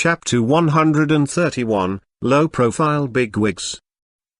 Chapter 131, Low-Profile Bigwigs.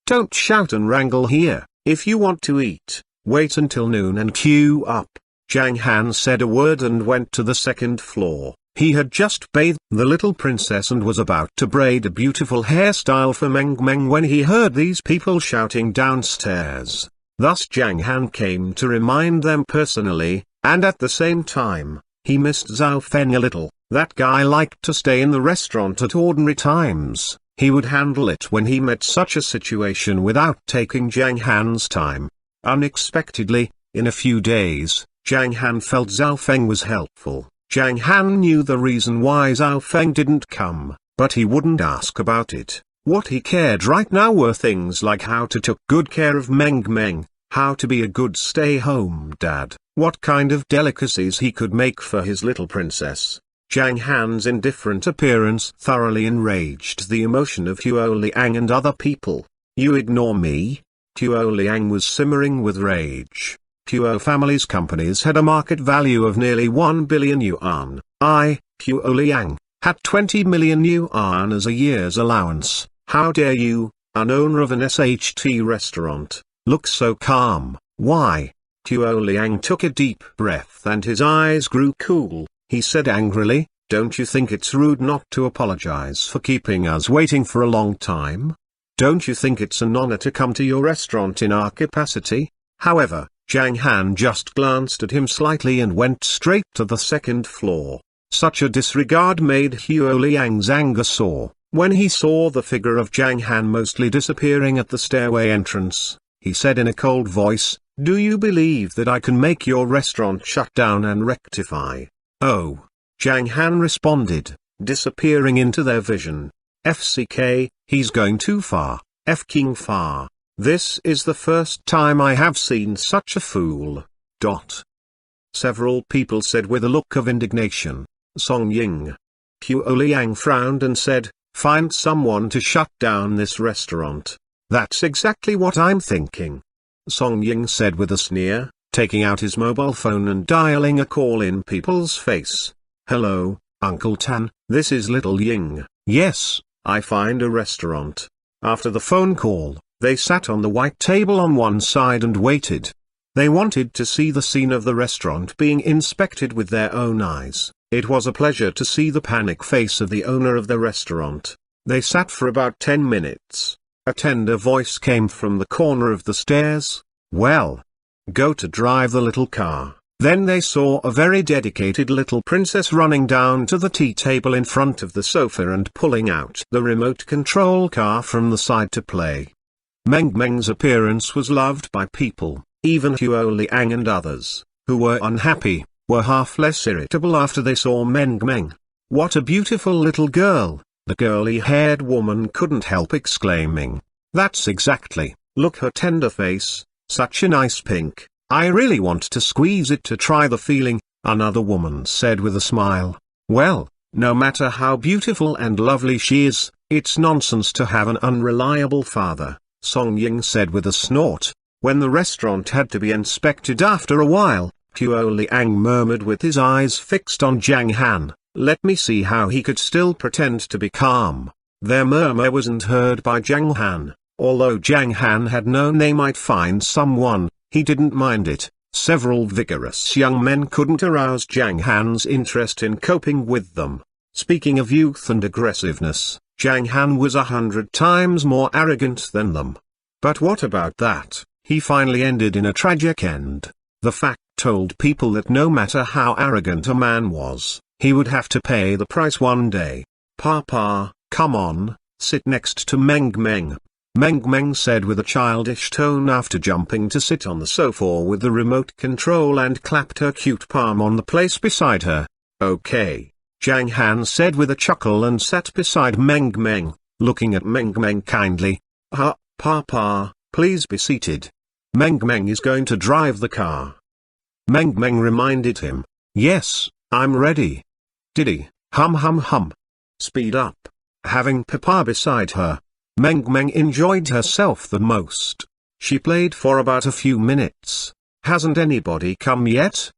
Don't shout and wrangle here. If you want to eat, wait until noon and queue up. Zhang Han said a word and went to the second floor. He had just bathed the little princess and was about to braid a beautiful hairstyle for Meng when he heard these people shouting downstairs. Thus Zhang Han came to remind them personally, and at the same time, he missed Zhao Feng a little. That guy liked to stay in the restaurant at ordinary times. He would handle it when he met such a situation without taking Zhang Han's time. Unexpectedly, in a few days, Zhang Han felt Zhao Feng was helpful. Zhang Han knew the reason why Zhao Feng didn't come, but he wouldn't ask about it. What he cared right now were things like how to take good care of Meng, how to be a good stay-home dad, what kind of delicacies he could make for his little princess. Zhang Han's indifferent appearance thoroughly enraged the emotion of Huo Liang and other people. You ignore me? Huo Liang was simmering with rage. Huo family's companies had a market value of nearly 1 billion yuan. I, Huo Liang, had 20 million yuan as a year's allowance. How dare you, an owner of an SHT restaurant, look so calm? Why? Huo Liang took a deep breath and his eyes grew cool. He said angrily, don't you think it's rude not to apologize for keeping us waiting for a long time? Don't you think it's an honor to come to your restaurant in our capacity? However, Zhang Han just glanced at him slightly and went straight to the second floor. Such a disregard made Huo Liang's anger soar. When he saw the figure of Zhang Han mostly disappearing at the stairway entrance, he said in a cold voice, do you believe that I can make your restaurant shut down and rectify? Oh. Zhang Han responded, disappearing into their vision. FCK, he's going too far, F-king far. This is the first time I have seen such a fool. Several people said with a look of indignation. Song Ying. Huo Liang frowned and said, find someone to shut down this restaurant. That's exactly what I'm thinking. Song Ying said with a sneer, taking out his mobile phone and dialing a call in people's face. Hello, Uncle Tan, this is Little Ying. Yes, I find a restaurant. After the phone call, they sat on the white table on one side and waited. They wanted to see the scene of the restaurant being inspected with their own eyes. It was a pleasure to see the panic face of the owner of the restaurant. They sat for about 10 minutes. A tender voice came from the corner of the stairs. Well, go to drive the little car. Then they saw a very dedicated little princess running down to the tea table in front of the sofa and pulling out the remote control car from the side to play. Meng's appearance was loved by people, even Huo Liang and others, who were unhappy, were half less irritable after they saw Meng. What a beautiful little girl, the girly-haired woman couldn't help exclaiming. That's exactly, look her tender face, such a nice pink. I really want to squeeze it to try the feeling, another woman said with a smile. Well, no matter how beautiful and lovely she is, it's nonsense to have an unreliable father, Song Ying said with a snort. When the restaurant had to be inspected after a while, Huo Liang murmured with his eyes fixed on Zhang Han, let me see how he could still pretend to be calm. Their murmur wasn't heard by Zhang Han. Although Zhang Han had known they might find someone, he didn't mind it. Several vigorous young men couldn't arouse Zhang Han's interest in coping with them. Speaking of youth and aggressiveness, Zhang Han was 100 times more arrogant than them. But what about that? He finally ended in a tragic end. The fact told people that no matter how arrogant a man was, he would have to pay the price one day. Papa, come on, sit next to Meng. Meng said with a childish tone after jumping to sit on the sofa with the remote control and clapped her cute palm on the place beside her. Okay. Zhang Han said with a chuckle and sat beside Meng, looking at Meng kindly. Papa, please be seated. Meng is going to drive the car. Meng reminded him. Yes, I'm ready. Diddy, hum. Speed up. Having Papa beside her, Meng enjoyed herself the most. She played for about a few minutes. Hasn't anybody come yet?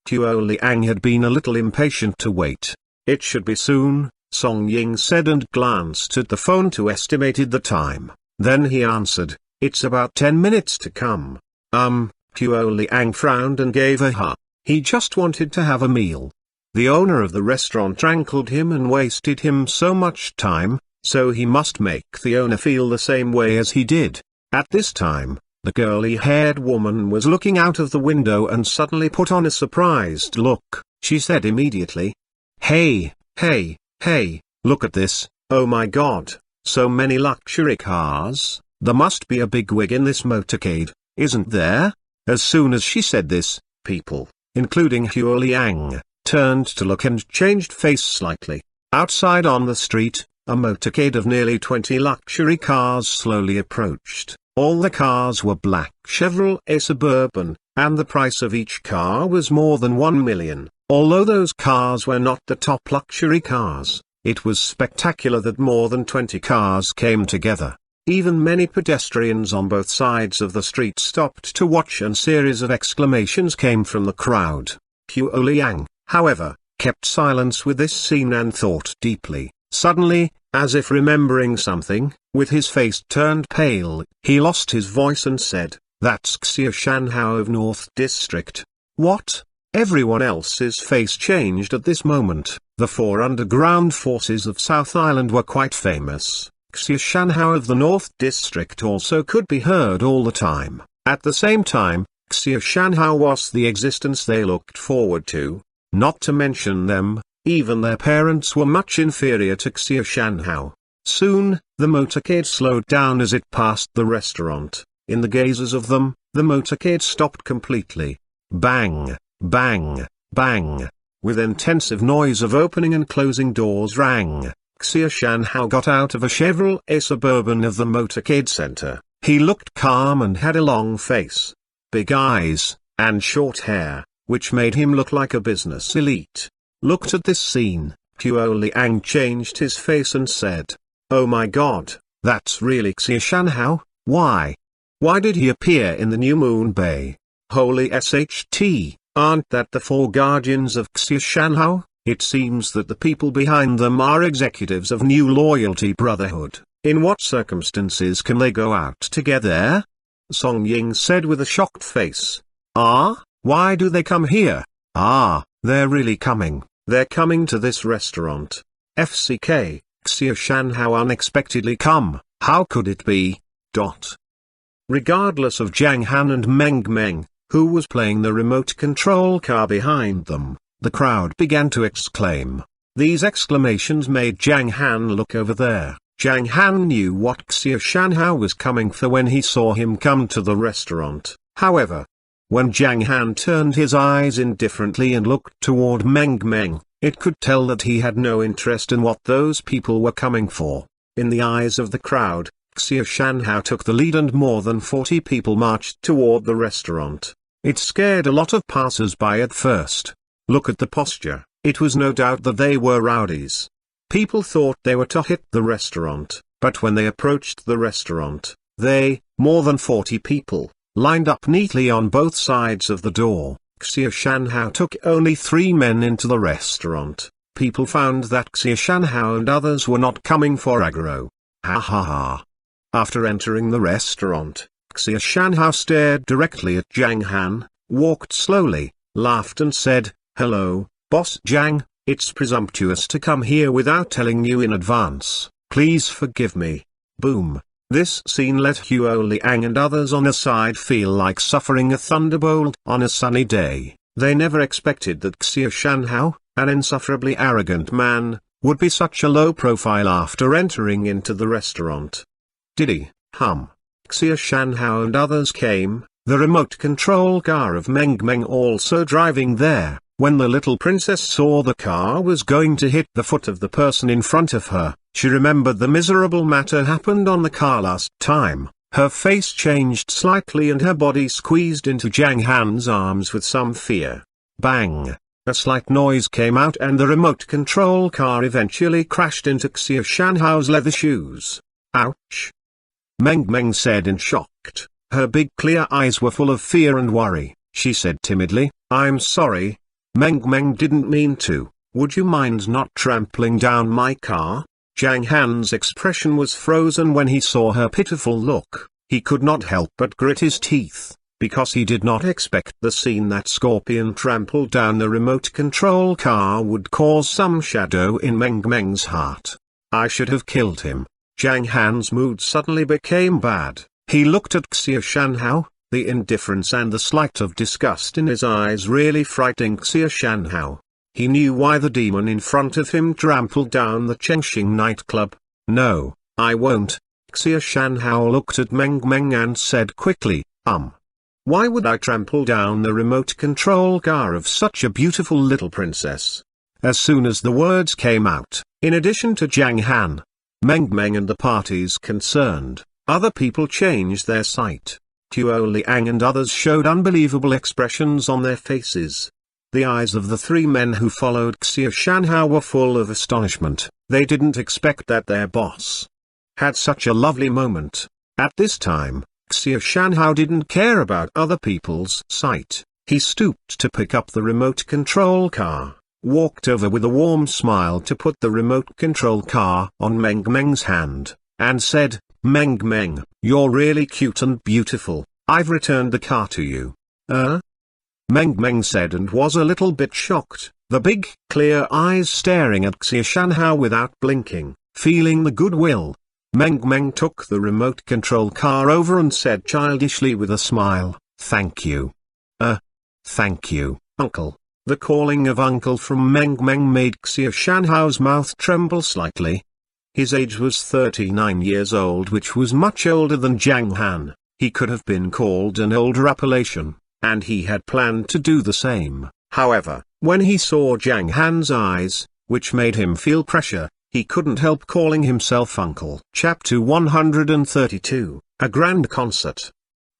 Huo Liang had been a little impatient to wait. It should be soon, Song Ying said and glanced at the phone to estimate the time. Then he answered, "It's about 10 minutes to come." Huo Liang frowned and gave a huh. He just wanted to have a meal. The owner of the restaurant rankled him and wasted him so much time, so he must make the owner feel the same way as he did. At this time, the girly-haired woman was looking out of the window and suddenly put on a surprised look. She said immediately, "Hey, hey, hey, look at this, oh my god, so many luxury cars, there must be a bigwig in this motorcade, isn't there?" As soon as she said this, people, including Huo Liang, turned to look and changed face slightly. Outside on the street, a motorcade of nearly 20 luxury cars slowly approached. All the cars were black Chevrolet Suburban, and the price of each car was more than 1 million. Although those cars were not the top luxury cars, it was spectacular that more than 20 cars came together. Even many pedestrians on both sides of the street stopped to watch, and series of exclamations came from the crowd. Huo Liang, however, kept silence with this scene and thought deeply. Suddenly, as if remembering something, with his face turned pale, he lost his voice and said, "That's Xuanhuan of North District." What? Everyone else's face changed at this moment. The 4 underground forces of South Island were quite famous. Xuanhuan of the North District also could be heard all the time. At the same time, Xuanhuan was the existence they looked forward to. Not to mention them, even their parents were much inferior to Xuanhuan. Soon, the motorcade slowed down as it passed the restaurant. In the gazes of them, the motorcade stopped completely. Bang, bang, bang. With intensive noise of opening and closing doors rang. Xuanhuan got out of a Chevrolet Suburban of the motorcade center. He looked calm and had a long face, big eyes, and short hair, which made him look like a business elite. Looked at this scene, Huo Liang changed his face and said, "Oh my god, that's really Xuanhuan. Why? Why did he appear in the New Moon Bay? Holy SHT, aren't that the 4 guardians of Xuanhuan?" It seems that the people behind them are executives of New Loyalty Brotherhood. In what circumstances can they go out together? Song Ying said with a shocked face. "Ah, why do they come here? Ah, they're really coming. They're coming to this restaurant. FCK, Xuanhuan unexpectedly come, how could it be? Regardless of Zhang Han and Meng, who was playing the remote control car behind them, the crowd began to exclaim. These exclamations made Zhang Han look over there. Zhang Han knew what Xuanhuan was coming for when he saw him come to the restaurant. However, when Zhang Han turned his eyes indifferently and looked toward Meng, it could tell that he had no interest in what those people were coming for. In the eyes of the crowd, Xuanhuan took the lead and more than 40 people marched toward the restaurant. It scared a lot of passers-by at first. Look at the posture, it was no doubt that they were rowdies. People thought they were to hit the restaurant, but when they approached the restaurant, more than 40 people, lined up neatly on both sides of the door. Xuanhuan took only 3 men into the restaurant. People found that Xuanhuan and others were not coming for aggro. Ha ha ha. After entering the restaurant, Xuanhuan stared directly at Zhang Han, walked slowly, laughed and said, "Hello, Boss Zhang, it's presumptuous to come here without telling you in advance. Please forgive me." Boom. This scene let Huo Liang and others on the side feel like suffering a thunderbolt on a sunny day. They never expected that Xuanhuan, an insufferably arrogant man, would be such a low profile after entering into the restaurant. Diddy, Xuanhuan and others came, the remote control car of Meng also driving there. When the little princess saw the car was going to hit the foot of the person in front of her, she remembered the miserable matter happened on the car last time. Her face changed slightly and her body squeezed into Zhang Han's arms with some fear. Bang! A slight noise came out and the remote control car eventually crashed into Xuanhuan's leather shoes. Ouch! Meng said in shocked. Her big clear eyes were full of fear and worry. She said timidly, "I'm sorry. Meng didn't mean to. Would you mind not trampling down my car? Zhang Han's expression was frozen when he saw her pitiful look. He could not help but grit his teeth, because he did not expect the scene that Scorpion trampled down the remote control car would cause some shadow in Meng Meng's heart. I should have killed him. Zhang Han's mood suddenly became bad. He looked at Xuanhuan, the indifference and the slight of disgust in his eyes really frightening Xuanhuan. He knew why the demon in front of him trampled down the Chengxing nightclub. No, I won't. Xuanhuan looked at Meng Meng and said quickly, Why would I trample down the remote control car of such a beautiful little princess? As soon as the words came out, in addition to Zhang Han, Meng Meng and the parties concerned, other people changed their sight. Tuo Liang and others showed unbelievable expressions on their faces. The eyes of the three men who followed Xuanhuan were full of astonishment. They didn't expect that their boss had such a lovely moment. At this time, Xuanhuan didn't care about other people's sight. He stooped to pick up the remote control car, walked over with a warm smile to put the remote control car on Meng Meng's hand, and said, Meng Meng, you're really cute and beautiful. I've returned the car to you. Meng Meng said and was a little bit shocked, the big, clear eyes staring at Xuanhuan without blinking, feeling the goodwill. Meng Meng took the remote control car over and said childishly with a smile, Thank you. Thank you, uncle. The calling of uncle from Meng Meng made Xuanhuan's mouth tremble slightly. His age was 39 years old, which was much older than Zhang Han. He could have been called an older appellation, and he had planned to do the same. However, when he saw Zhang Han's eyes, which made him feel pressure, he couldn't help calling himself uncle. Chapter 132, A Grand Concert.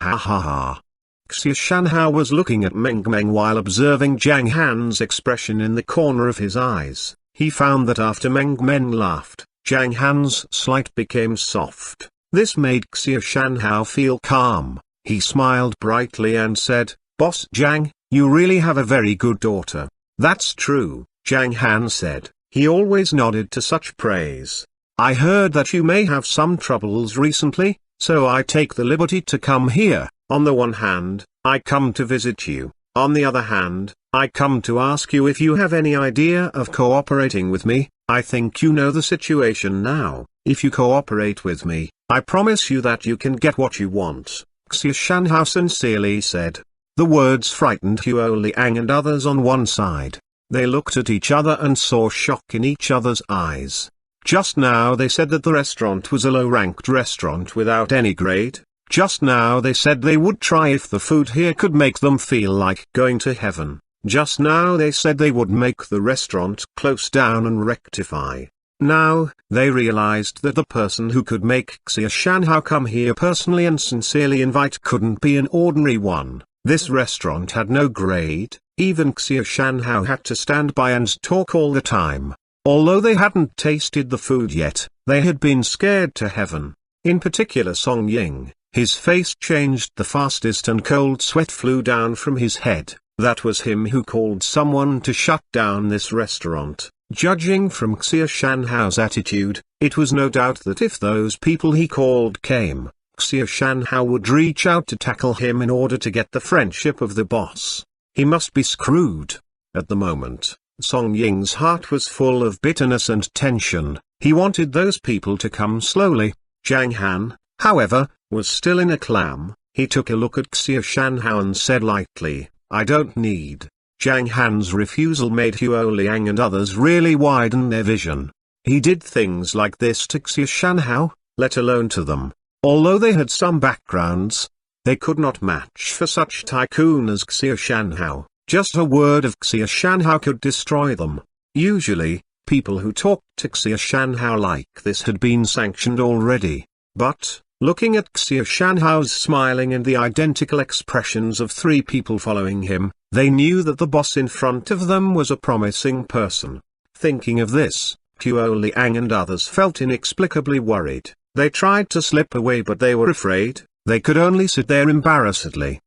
Ha ha ha. Xuanhuan was looking at Meng Meng while observing Zhang Han's expression in the corner of his eyes. He found that after Meng Meng laughed, Zhang Han's slight became soft. This made Xuanhuan feel calm. He smiled brightly and said, Boss Zhang, you really have a very good daughter. That's true, Zhang Han said. He always nodded to such praise. I heard that you may have some troubles recently, so I take the liberty to come here. On the one hand, I come to visit you. On the other hand, I come to ask you if you have any idea of cooperating with me. I think you know the situation now. If you cooperate with me, I promise you that you can get what you want. Xuanhuan sincerely said. The words frightened Tuo Liang and others on one side. They looked at each other and saw shock in each other's eyes. Just now they said that the restaurant was a low-ranked restaurant without any grade. Just now they said they would try if the food here could make them feel like going to heaven. Just now they said they would make the restaurant close down and rectify. Now, they realized that the person who could make Xuanhuan come here personally and sincerely invite couldn't be an ordinary one. This restaurant had no grade. Even Xuanhuan had to stand by and talk all the time. Although they hadn't tasted the food yet, they had been scared to heaven. In particular Song Ying, his face changed the fastest and cold sweat flew down from his head. That was him who called someone to shut down this restaurant. Judging from Xuanhuan's attitude, it was no doubt that if those people he called came, Xuanhuan would reach out to tackle him in order to get the friendship of the boss. He must be screwed. At the moment, Song Ying's heart was full of bitterness and tension. He wanted those people to come slowly. Zhang Han, however, was still in a clam. He took a look at Xuanhuan and said lightly, I don't need. Zhang Han's refusal made Tuo Liang and others really widen their vision. He did things like this to Xuanhuan, let alone to them. Although they had some backgrounds, they could not match for such tycoon as Xuanhuan. Just a word of Xuanhuan could destroy them. Usually, people who talked to Xuanhuan like this had been sanctioned already. But, looking at Xuanhuan's smiling and the identical expressions of three people following him, they knew that the boss in front of them was a promising person. Thinking of this, Tuo Liang and others felt inexplicably worried. They tried to slip away but they were afraid. They could only sit there embarrassedly.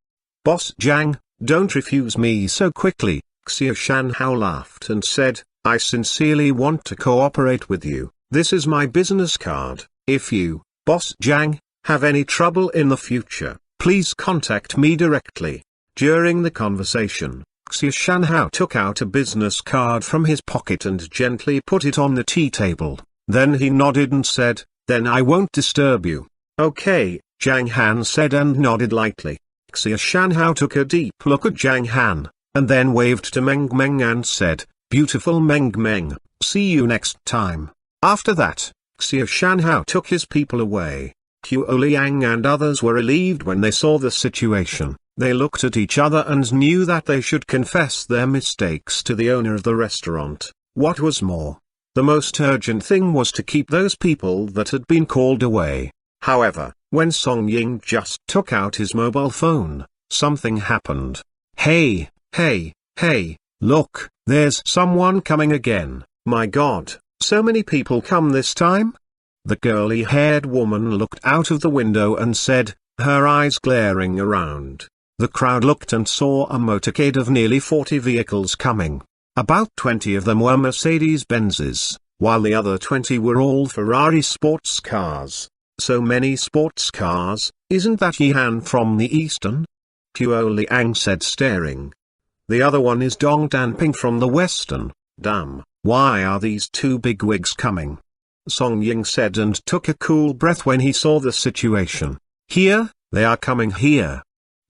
Boss Zhang, don't refuse me so quickly. Xuanhuan laughed and said, I sincerely want to cooperate with you. This is my business card. If you, Boss Zhang, have any trouble in the future, please contact me directly." During the conversation, Xuanhuan took out a business card from his pocket and gently put it on the tea table. Then he nodded and said, "Then I won't disturb you." "Okay," Zhang Han said and nodded lightly. Xuanhuan took a deep look at Zhang Han, and then waved to Meng Meng and said, "Beautiful Meng Meng, see you next time." After that, Xuanhuan took his people away. Qiu Liang and others were relieved when they saw the situation. They looked at each other and knew that they should confess their mistakes to the owner of the restaurant. What was more, the most urgent thing was to keep those people that had been called away. However, when Song Ying just took out his mobile phone, something happened. Hey, look, there's someone coming again. My God, so many people come this time? The curly-haired woman looked out of the window and said, her eyes glaring around. The crowd looked and saw a motorcade of nearly 40 vehicles coming. About 20 of them were Mercedes-Benzes, while the other 20 were all Ferrari sports cars. So many sports cars, isn't that Yihan from the Eastern? Qiu Liang said, staring. The other one is Dong Danping from the Western. Damn, why are these two bigwigs coming? Song Ying said and took a cool breath when he saw the situation. Here, they are coming here.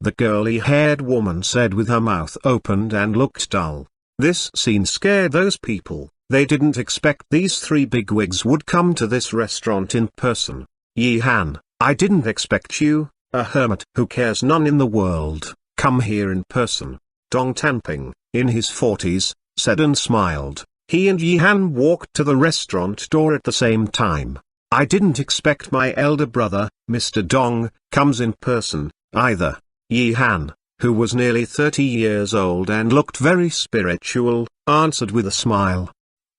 The curly-haired woman said with her mouth opened and looked dull. This scene scared those people. They didn't expect these three bigwigs would come to this restaurant in person. Yihan, I didn't expect you, a hermit who cares none in the world, come here in person. Dong Tanping, in his 40s, said and smiled. He and Yihan walked to the restaurant door at the same time. I didn't expect my elder brother, Mr. Dong, comes in person, either. Yihan, who was nearly 30 years old and looked very spiritual, answered with a smile.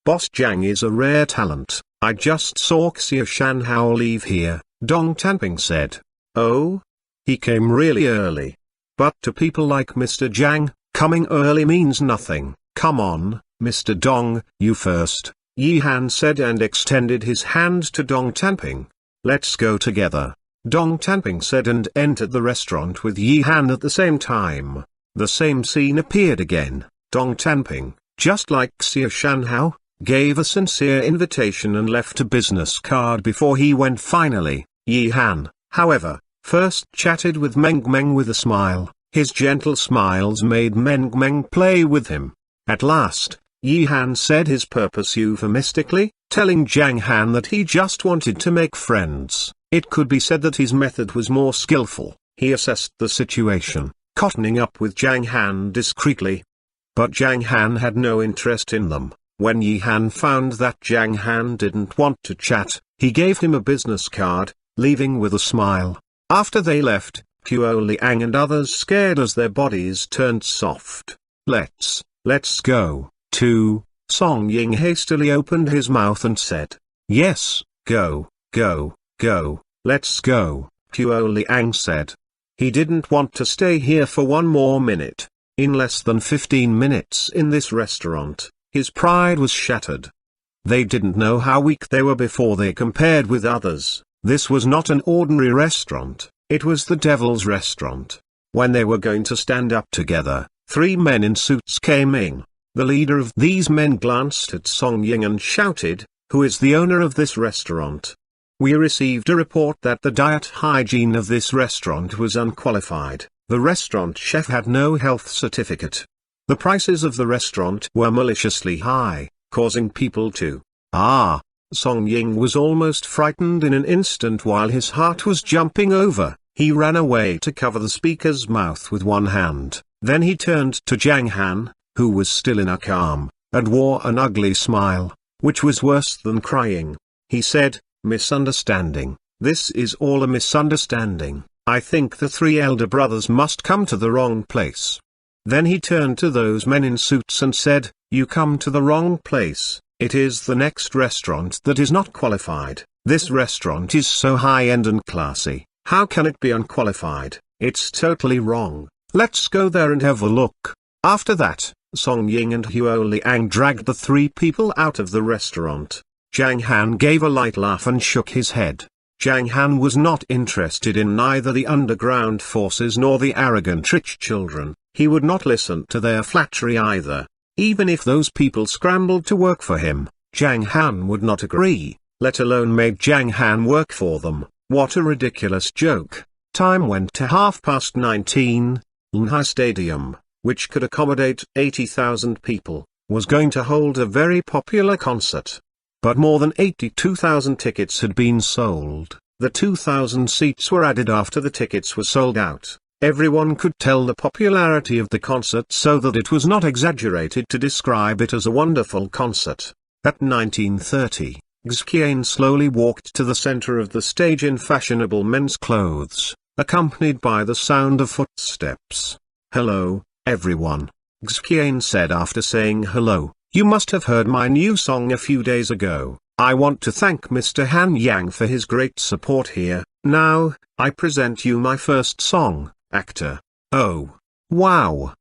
Boss Zhang is a rare talent. I just saw Xuanhuan leave here, Dong Tanping said. Oh? He came really early. But to people like Mr. Zhang, coming early means nothing. Come on, Mr. Dong, you first, Yihan said and extended his hand to Dong Tanping. Let's go together. Dong Tanping said and entered the restaurant with Yihan at the same time. The same scene appeared again. Dong Tanping, just like Xuanhuan, gave a sincere invitation and left a business card before he went finally. Yihan, however, first chatted with Meng Meng with a smile. His gentle smiles made Meng Meng play with him. At last, Yihan said his purpose euphemistically, telling Zhang Han that he just wanted to make friends. It could be said that his method was more skillful. He assessed the situation, cottoning up with Zhang Han discreetly. But Zhang Han had no interest in them. When Yihan found that Zhang Han didn't want to chat, he gave him a business card, leaving with a smile. After they left, Qiu Liang and others scared as their bodies turned soft. Let's go, too. Song Ying hastily opened his mouth and said, yes, go, let's go, Qiu Liang said. He didn't want to stay here for one more minute. In less than 15 minutes in this restaurant, his pride was shattered. They didn't know how weak they were before they compared with others. This was not an ordinary restaurant, it was the devil's restaurant. When they were going to stand up together, three men in suits came in. The leader of these men glanced at Song Ying and shouted, who is the owner of this restaurant? We received a report that the diet hygiene of this restaurant was unqualified. The restaurant chef had no health certificate. The prices of the restaurant were maliciously high, causing people to, Song Ying was almost frightened in an instant while his heart was jumping over. He ran away to cover the speaker's mouth with one hand. Then he turned to Zhang Han, who was still in a calm, and wore an ugly smile, which was worse than crying. He said, misunderstanding. This is all a misunderstanding. I think the three elder brothers must come to the wrong place. Then he turned to those men in suits and said, you come to the wrong place. It is the next restaurant that is not qualified. This restaurant is so high-end and classy. How can it be unqualified? It's totally wrong. Let's go there and have a look. After that, Song Ying and Huo Liang dragged the three people out of the restaurant. Zhang Han gave a light laugh and shook his head. Zhang Han was not interested in neither the underground forces nor the arrogant rich children. He would not listen to their flattery either. Even if those people scrambled to work for him, Zhang Han would not agree, let alone made Zhang Han work for them. What a ridiculous joke. Time went to 19:30. Lunhai Stadium, which could accommodate 80,000 people, was going to hold a very popular concert. But more than 82,000 tickets had been sold. The 2,000 seats were added after the tickets were sold out. Everyone could tell the popularity of the concert so that it was not exaggerated to describe it as a wonderful concert. At 19:30, Xuanhuan slowly walked to the center of the stage in fashionable men's clothes, accompanied by the sound of footsteps. "Hello, everyone," Xuanhuan said after saying hello. "You must have heard my new song a few days ago. I want to thank Mr. Han Yang for his great support here. Now, I present you my first song, Actor." "Oh, wow."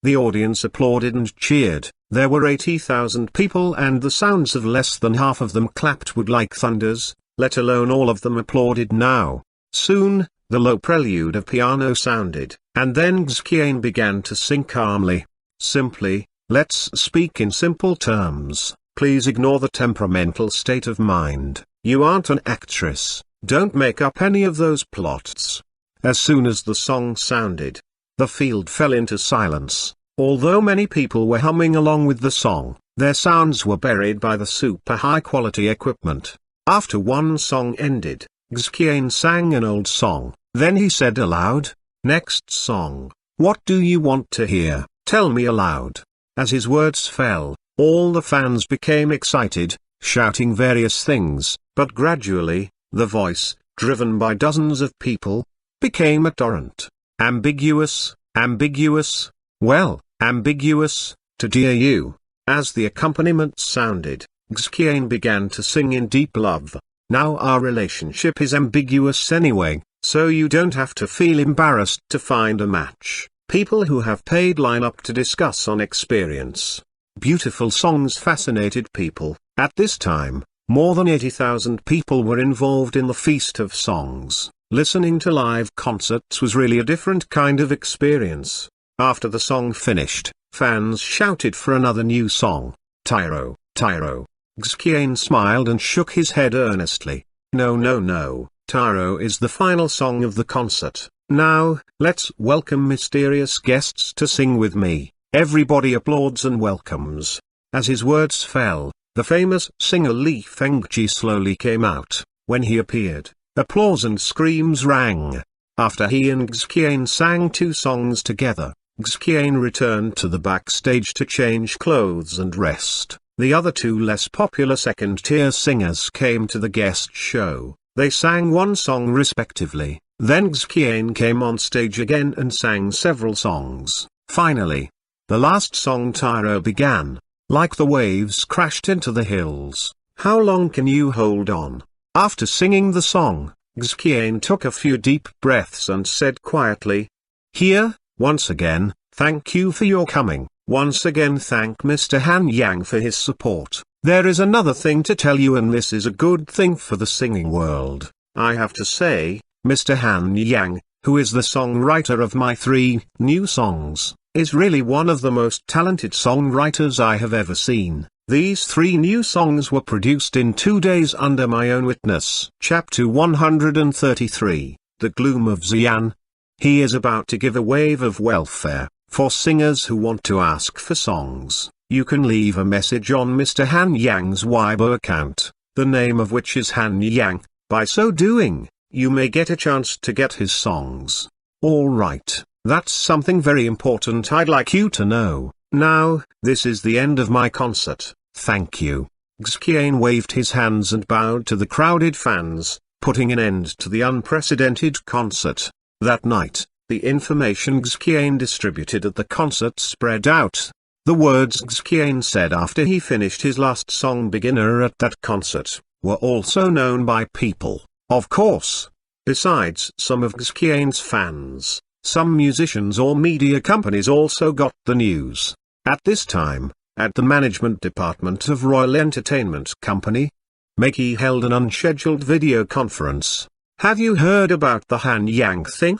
The audience applauded and cheered. There were 80,000 people and the sounds of less than half of them clapped would like thunders, let alone all of them applauded now. Soon, the low prelude of piano sounded, and then Xuanhuan began to sing calmly. Simply, let's speak in simple terms. Please ignore the temperamental state of mind. You aren't an actress. Don't make up any of those plots. As soon as the song sounded, the field fell into silence. Although many people were humming along with the song, their sounds were buried by the super high-quality equipment. After one song ended, Xuanhuan sang an old song. Then he said aloud, "Next song. What do you want to hear? Tell me aloud." As his words fell, all the fans became excited, shouting various things, but gradually, the voice, driven by dozens of people, became a torrent. Ambiguous, ambiguous, well, ambiguous, to dear you. As the accompaniment sounded, Xuanhuan began to sing in deep love. Now our relationship is ambiguous anyway, so you don't have to feel embarrassed to find a match. People who have paid line up to discuss on experience. Beautiful songs fascinated people. At this time, more than 80,000 people were involved in the Feast of Songs. Listening to live concerts was really a different kind of experience. After the song finished, fans shouted for another new song. "Tyro, Tyro." Xuanhuan smiled and shook his head earnestly. "No, no, no, Tyro is the final song of the concert. Now, let's welcome mysterious guests to sing with me." Everybody applauds and welcomes. As his words fell, the famous singer Li Fengji slowly came out. When he appeared, applause and screams rang. After he and Xuanhuan sang two songs together, Xuanhuan returned to the backstage to change clothes and rest. The other two less popular second-tier singers came to the guest show. They sang one song respectively. Then Xuanhuan came on stage again and sang several songs. Finally, the last song Tyro began. Like the waves crashed into the hills. How long can you hold on? After singing the song, Xuanhuan took a few deep breaths and said quietly, "Here, once again, thank you for your coming. Once again thank Mr. Han Yang for his support. There is another thing to tell you, and this is a good thing for the singing world. I have to say, Mr. Han Yang, who is the songwriter of my 3 new songs, is really one of the most talented songwriters I have ever seen. These 3 new songs were produced in 2 days under my own witness." Chapter 133, The Gloom of Xian. He is about to give a wave of welfare, for singers who want to ask for songs. You can leave a message on Mr. Han Yang's Weibo account, the name of which is Han Yang. By so doing, you may get a chance to get his songs. Alright, that's something very important I'd like you to know. Now, this is the end of my concert. Thank you. Xuanhuan waved his hands and bowed to the crowded fans, putting an end to the unprecedented concert. That night, the information Xuanhuan distributed at the concert spread out. The words Xuanhuan said after he finished his last song, "Beginner at that concert," were also known by people. Of course, besides some of Xuanhuan's fans, some musicians or media companies also got the news. At this time, at the management department of Royal Entertainment Company, Meki held an unscheduled video conference. "Have you heard about the Han Yang thing?"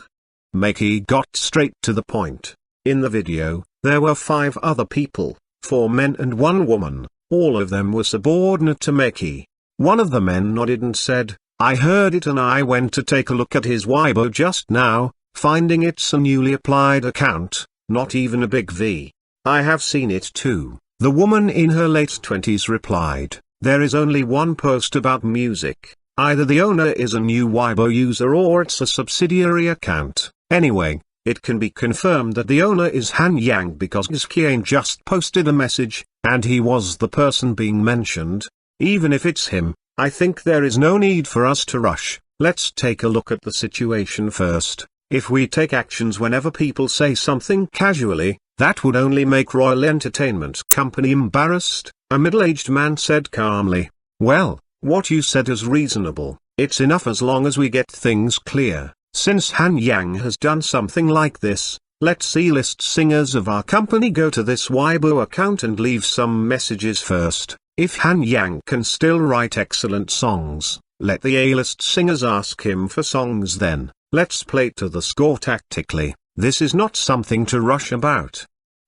Meki got straight to the point. In the video, there were 5 other people, 4 men and 1 woman. All of them were subordinate to Meki. One of the men nodded and said, "I heard it and I went to take a look at his Weibo just now, finding it's a newly applied account, not even a big V. I have seen it too." The woman in her late 20s replied, "There is only one post about music. Either the owner is a new Weibo user or it's a subsidiary account. Anyway, it can be confirmed that the owner is Han Yang because Xuanhuan just posted a message, and he was the person being mentioned. Even if it's him, I think there is no need for us to rush. Let's take a look at the situation first. If we take actions whenever people say something casually, that would only make Royal Entertainment Company embarrassed," a middle-aged man said calmly. "Well, what you said is reasonable. It's enough as long as we get things clear. Since Han Yang has done something like this, let's A-list singers of our company go to this Weibo account and leave some messages first. If Han Yang can still write excellent songs, let the A-list singers ask him for songs then. Let's play to the score tactically. This is not something to rush about."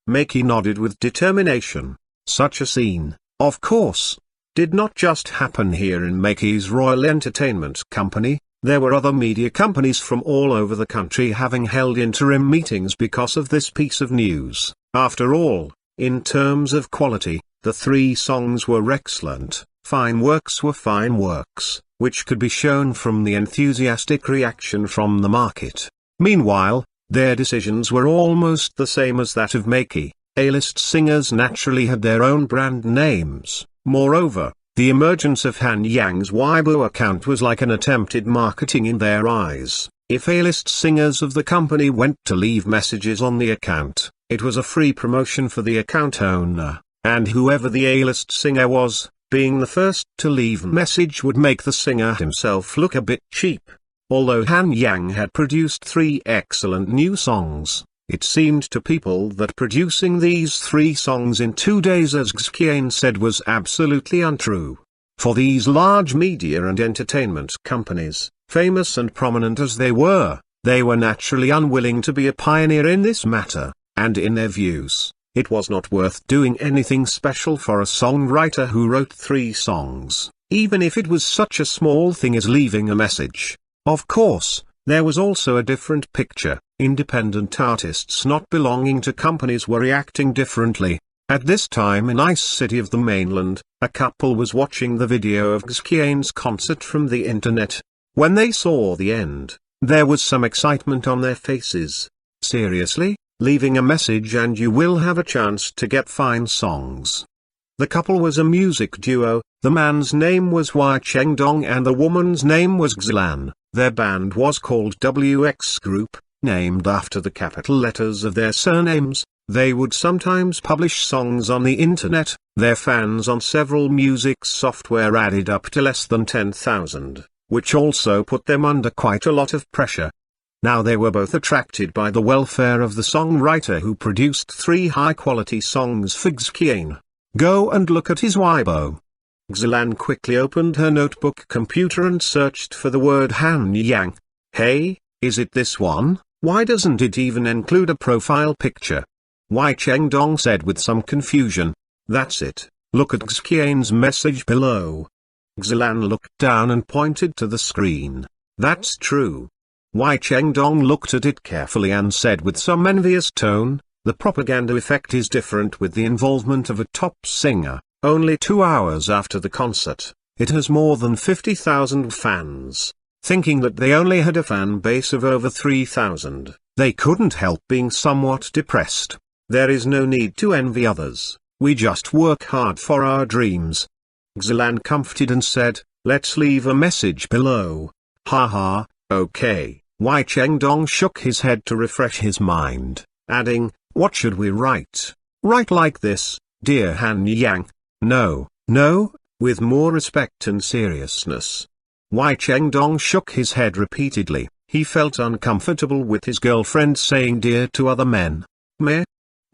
Meki nodded with determination. Such a scene, of course, did not just happen here in Meki's Royal Entertainment Company. There were other media companies from all over the country having held interim meetings because of this piece of news. After all, in terms of quality, the 3 songs were excellent. Fine works were fine works, which could be shown from the enthusiastic reaction from the market. Meanwhile, their decisions were almost the same as that of Meki. A-list singers naturally had their own brand names. Moreover, the emergence of Han Yang's Weibo account was like an attempted marketing in their eyes. If A-list singers of the company went to leave messages on the account, it was a free promotion for the account owner, and whoever the A-list singer was, being the first to leave a message would make the singer himself look a bit cheap. Although Han Yang had produced 3 excellent new songs, it seemed to people that producing these 3 songs in 2 days, as Xuanhuan said, was absolutely untrue. For these large media and entertainment companies, famous and prominent as they were naturally unwilling to be a pioneer in this matter, and in their views, it was not worth doing anything special for a songwriter who wrote 3 songs, even if it was such a small thing as leaving a message. Of course, there was also a different picture. Independent artists not belonging to companies were reacting differently. At this time in Ice City of the mainland, a couple was watching the video of Xuanhuan's concert from the internet. When they saw the end, there was some excitement on their faces. Seriously? Leaving a message and you will have a chance to get fine songs. The couple was a music duo. The man's name was Wai Chengdong and the woman's name was Xuanhuan. Their band was called WX Group, named after the capital letters of their surnames. They would sometimes publish songs on the internet. Their fans on several music software added up to less than 10,000, which also put them under quite a lot of pressure. Now they were both attracted by the welfare of the songwriter who produced 3 high-quality songs for Xuanhuan. Go and look at his Weibo. Xuanhuan quickly opened her notebook computer and searched for the word Han Yang. Hey, is it this one? Why doesn't it even include a profile picture? Wai Chengdong said with some confusion. That's it, look at Xuanhuan's message below. Xuanhuan looked down and pointed to the screen. That's true. Wai Chengdong looked at it carefully and said with some envious tone, the propaganda effect is different with the involvement of a top singer. Only 2 hours after the concert, it has more than 50,000 fans. Thinking that they only had a fan base of over 3,000, they couldn't help being somewhat depressed. There is no need to envy others, we just work hard for our dreams. Xuanhuan comforted and said, let's leave a message below. Haha, okay. Wai Chengdong shook his head to refresh his mind, adding, what should we write? Write like this, dear Han Yang. No, with more respect and seriousness. Wai Chengdong shook his head repeatedly. He felt uncomfortable with his girlfriend saying dear to other men. Meh?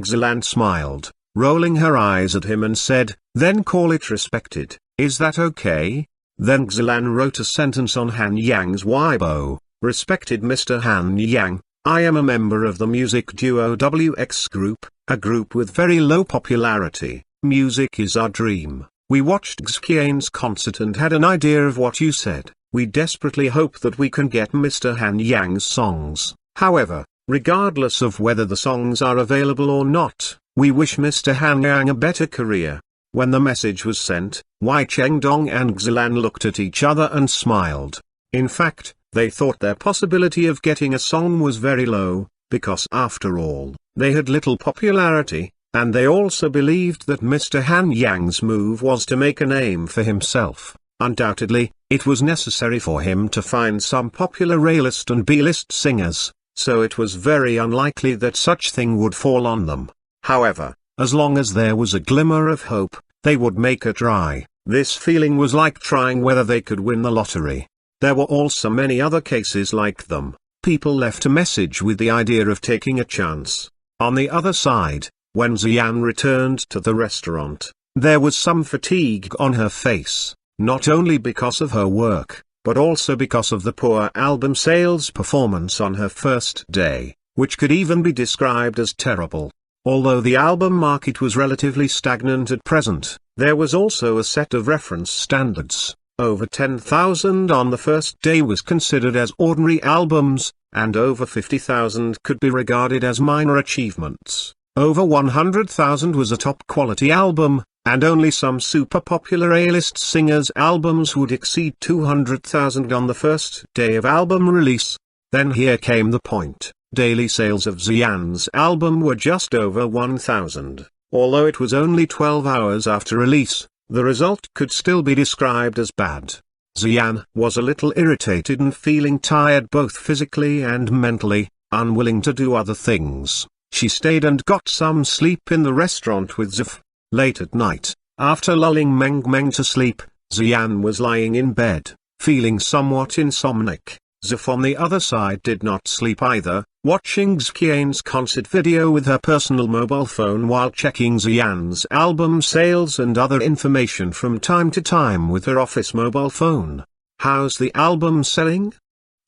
Xuanhuan smiled. rolling her eyes at him, and said, "Then call it respected, is that okay?" Then Xuanhuan wrote a sentence on Han Yang's Weibo: "Respected Mr. Han Yang, I am a member of the music duo WX Group, a group with very low popularity. Music is our dream. We watched Xuanhuan's concert and had an idea of what you said. We desperately hope that we can get Mr. Han Yang's songs. However, regardless of whether the songs are available or not, we wish Mr. Han Yang a better career." When the message was sent, Wei Chengdong and Xuanhuan looked at each other and smiled. In fact, they thought their possibility of getting a song was very low, because after all, they had little popularity, and they also believed that Mr. Han Yang's move was to make a name for himself. Undoubtedly, it was necessary for him to find some popular A-list and B-list singers, so it was very unlikely that such thing would fall on them. However, as long as there was a glimmer of hope, they would make a try. This feeling was like trying whether they could win the lottery. There were also many other cases like them. People left a message with the idea of taking a chance. On the other side, when Xuanhuan returned to the restaurant, there was some fatigue on her face, not only because of her work, but also because of the poor album sales performance on her first day, which could even be described as terrible. Although the album market was relatively stagnant at present, there was also a set of reference standards. Over 10,000 on the first day was considered as ordinary albums, and over 50,000 could be regarded as minor achievements. Over 100,000 was a top-quality album, and only some super-popular A-list singers' albums would exceed 200,000 on the first day of album release. Then here came the point. Daily sales of Xuanhuan's album were just over 1,000. Although it was only 12 hours after release, the result could still be described as bad. Xuanhuan was a little irritated and feeling tired both physically and mentally, unwilling to do other things. She stayed and got some sleep in the restaurant with Zif. Late at night, after lulling Meng to sleep, Xuanhuan was lying in bed, feeling somewhat insomniac. Zif on the other side did not sleep either, watching Xuanhuan's concert video with her personal mobile phone while checking Xuanhuan's album sales and other information from time to time with her office mobile phone. "How's the album selling?"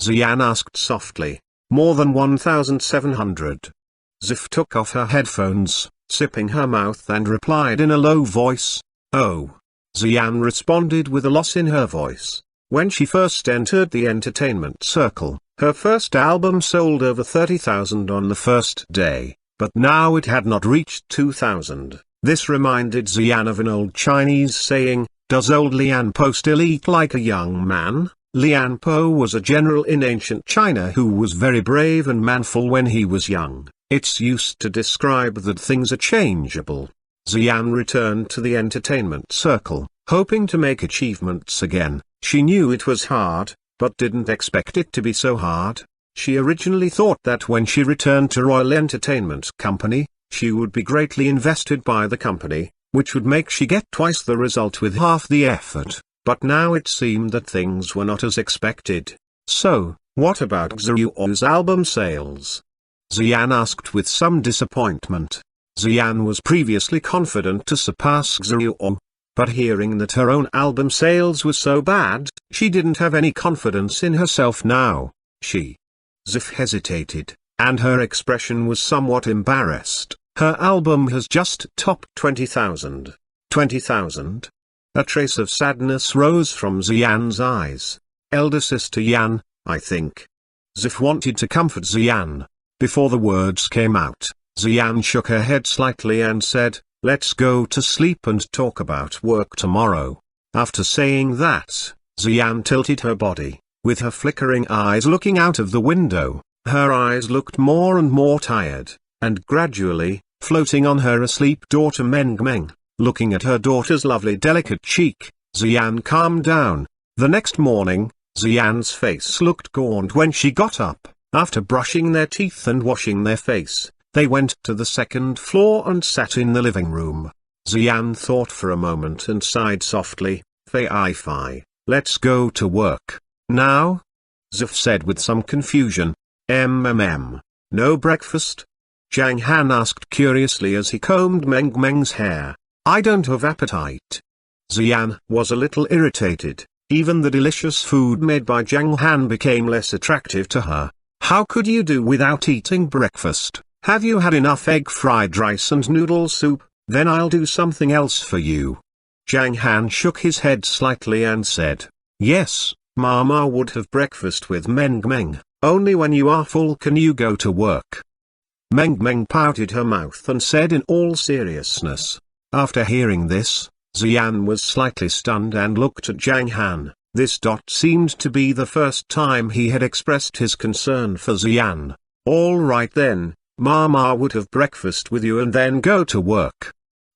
Xuanhuan asked softly. "More than 1,700. Zif took off her headphones, sipping her mouth, and replied in a low voice, "Oh." Xuanhuan responded with a loss in her voice. When she first entered the entertainment circle, her first album sold over 30,000 on the first day, but now it had not reached 2,000. This reminded Xuanhuan of an old Chinese saying, "Does old Lian Po still eat like a young man?" Lian Po was a general in ancient China who was very brave and manful when he was young. It's used to describe that things are changeable. Xuanhuan returned to the entertainment circle, hoping to make achievements again. She knew it was hard, but didn't expect it to be so hard. She originally thought that when she returned to Royal Entertainment Company, she would be greatly invested by the company, which would make she get twice the result with half the effort. But now it seemed that things were not as expected. "So, what about Xuanhuan's album sales?" Xuanhuan asked with some disappointment. Xuanhuan was previously confident to surpass Xuanhuan. But hearing that her own album sales were so bad, she didn't have any confidence in herself now. Zif hesitated, and her expression was somewhat embarrassed. "Her album has just topped 20,000. 20,000? A trace of sadness rose from Xuanhuan's eyes. "Elder sister Yan, I think." Zif wanted to comfort Xuanhuan. Before the words came out, Xuanhuan shook her head slightly and said, "Let's go to sleep and talk about work tomorrow." After saying that, Xuanhuan tilted her body, with her flickering eyes looking out of the window. Her eyes looked more and more tired, and gradually, floating on her asleep daughter Meng. Looking at her daughter's lovely delicate cheek, Xuanhuan calmed down. The next morning, Xuanhuan's face looked gaunt when she got up. After brushing their teeth and washing their face, they went to the second floor and sat in the living room. Xuanhuan thought for a moment and sighed softly. "Fei, let's go to work." "Now?" Zif said with some confusion. No breakfast?" Zhang Han asked curiously as he combed Meng Meng's hair. I don't have appetite. Xian was a little irritated. Even the delicious food made by Zhang Han became less attractive to her. How could you do without eating breakfast? Have you had enough egg fried rice and noodle soup? Then I'll do something else for you. Zhang Han shook his head slightly and said, Yes, Mama would have breakfast with Meng Meng. Only when you are full can you go to work. Meng Meng pouted her mouth and said in all seriousness. After hearing this, Xian was slightly stunned and looked at Zhang Han. This seemed to be the first time he had expressed his concern for Xian. All right then, Mama would have breakfast with you and then go to work.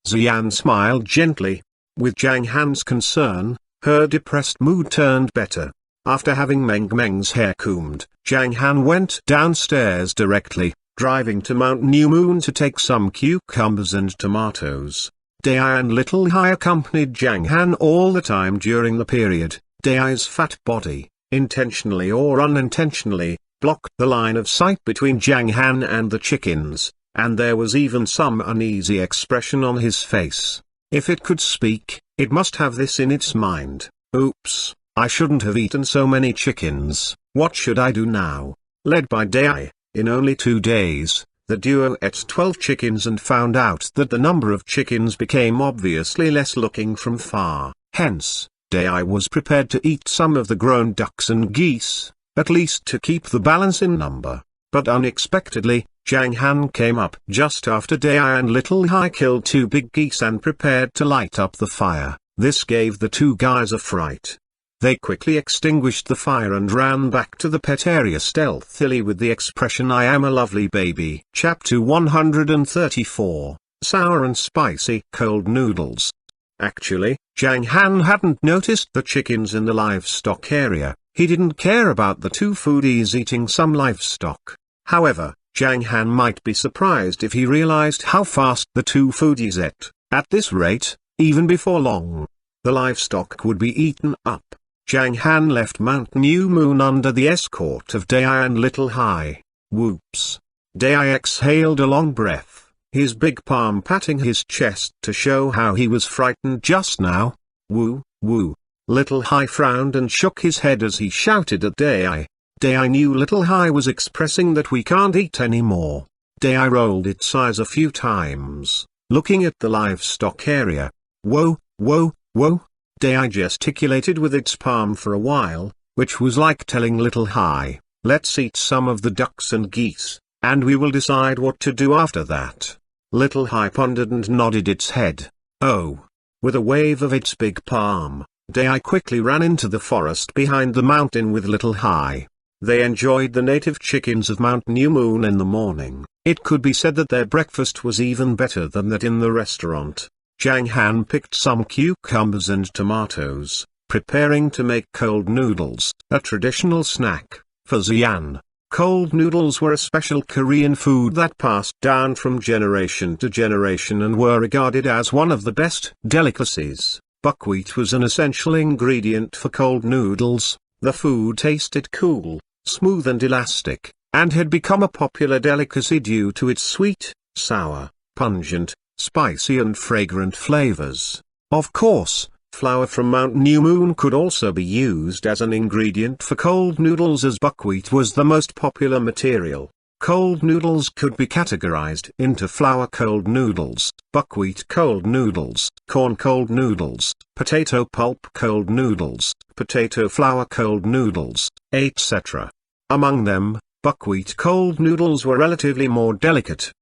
Xian smiled gently. With Zhang Han's concern, her depressed mood turned better. After having Meng Meng's hair combed, Zhang Han went downstairs directly, driving to Mount New Moon to take some cucumbers and tomatoes. Dai and Little Hai accompanied Zhang Han all the time during the period. Dai's fat body, intentionally or unintentionally, blocked the line of sight between Zhang Han and the chickens, and there was even some uneasy expression on his face. If it could speak, it must have this in its mind. Oops, I shouldn't have eaten so many chickens. What should I do now? Led by Dai, in only 2 days, the duo ate 12 chickens and found out that the number of chickens became obviously less looking from far. Hence, Dai was prepared to eat some of the grown ducks and geese, at least to keep the balance in number. But unexpectedly, Zhang Han came up just after Dai and Little Hai killed 2 big geese and prepared to light up the fire. This gave the 2 guys a fright. They quickly extinguished the fire and ran back to the pet area stealthily with the expression I am a lovely baby. Chapter 134, Sour and Spicy Cold Noodles. Actually, Zhang Han hadn't noticed the chickens in the livestock area. He didn't care about the 2 foodies eating some livestock. However, Zhang Han might be surprised if he realized how fast the 2 foodies ate. At this rate, even before long, the livestock would be eaten up. Zhang Han left Mount New Moon under the escort of Dai and Little Hai. Whoops. Dai exhaled a long breath, his big palm patting his chest to show how he was frightened just now. Woo, woo. Little Hai frowned and shook his head as he shouted at Dai. Dai knew Little Hai was expressing that we can't eat anymore. Dai rolled its eyes a few times, looking at the livestock area. Whoa, whoa, whoa. Dai gesticulated with its palm for a while, which was like telling Little Hai, let's eat some of the ducks and geese, and we will decide what to do after that. Little Hai pondered and nodded its head. Oh. With a wave of its big palm, Dai quickly ran into the forest behind the mountain with Little Hai. They enjoyed the native chickens of Mount New Moon in the morning. It could be said that their breakfast was even better than that in the restaurant. Zhang Han picked some cucumbers and tomatoes, preparing to make cold noodles, a traditional snack. For Xian, cold noodles were a special Korean food that passed down from generation to generation and were regarded as one of the best delicacies. Buckwheat was an essential ingredient for cold noodles. The food tasted cool, smooth and elastic, and had become a popular delicacy due to its sweet, sour, pungent, spicy and fragrant flavors. Of course, flour from Mount New Moon could also be used as an ingredient for cold noodles as buckwheat was the most popular material. Cold noodles could be categorized into flour cold noodles, buckwheat cold noodles, corn cold noodles, potato pulp cold noodles, potato flour cold noodles, etc. Among them, buckwheat cold noodles were relatively more delicate.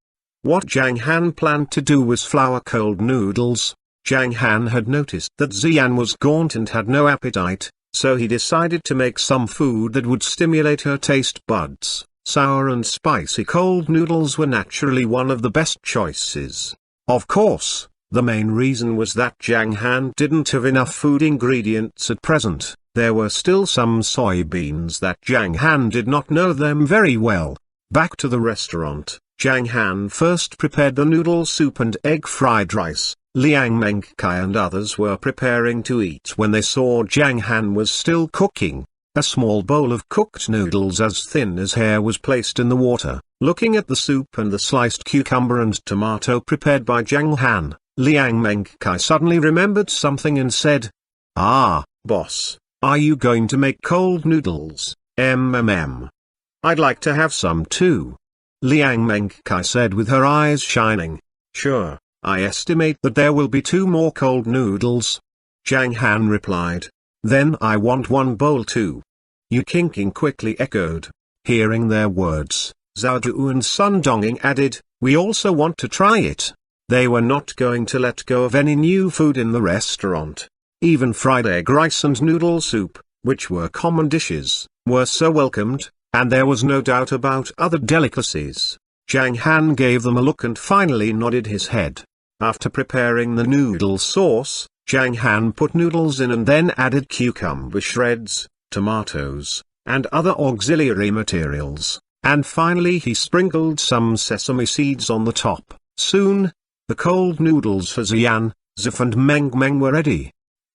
What Zhang Han planned to do was flour cold noodles. Zhang Han had noticed that Xian was gaunt and had no appetite, so he decided to make some food that would stimulate her taste buds. Sour and spicy cold noodles were naturally one of the best choices. Of course, the main reason was that Zhang Han didn't have enough food ingredients at present. There were still some soybeans that Zhang Han did not know them very well. Back to the restaurant, Zhang Han first prepared the noodle soup and egg fried rice. Liang Mengkai and others were preparing to eat when they saw Zhang Han was still cooking. A small bowl of cooked noodles as thin as hair was placed in the water. Looking at the soup and the sliced cucumber and tomato prepared by Zhang Han, Liang Mengkai suddenly remembered something and said, "Ah, boss, are you going to make cold noodles? I'd like to have some too." Liang Mengkai said with her eyes shining. "Sure, I estimate that there will be 2 more cold noodles." Zhang Han replied. "Then I want 1 bowl too." Yu Qingqing quickly echoed. Hearing their words, Zhao Zhu and Sun Donging added, "We also want to try it." They were not going to let go of any new food in the restaurant. Even fried egg rice and noodle soup, which were common dishes, were so welcomed, and there was no doubt about other delicacies. Zhang Han gave them a look and finally nodded his head. After preparing the noodle sauce, Zhang Han put noodles in and then added cucumber shreds, tomatoes, and other auxiliary materials, and finally he sprinkled some sesame seeds on the top. Soon, the cold noodles for Xian, Zif and Meng were ready.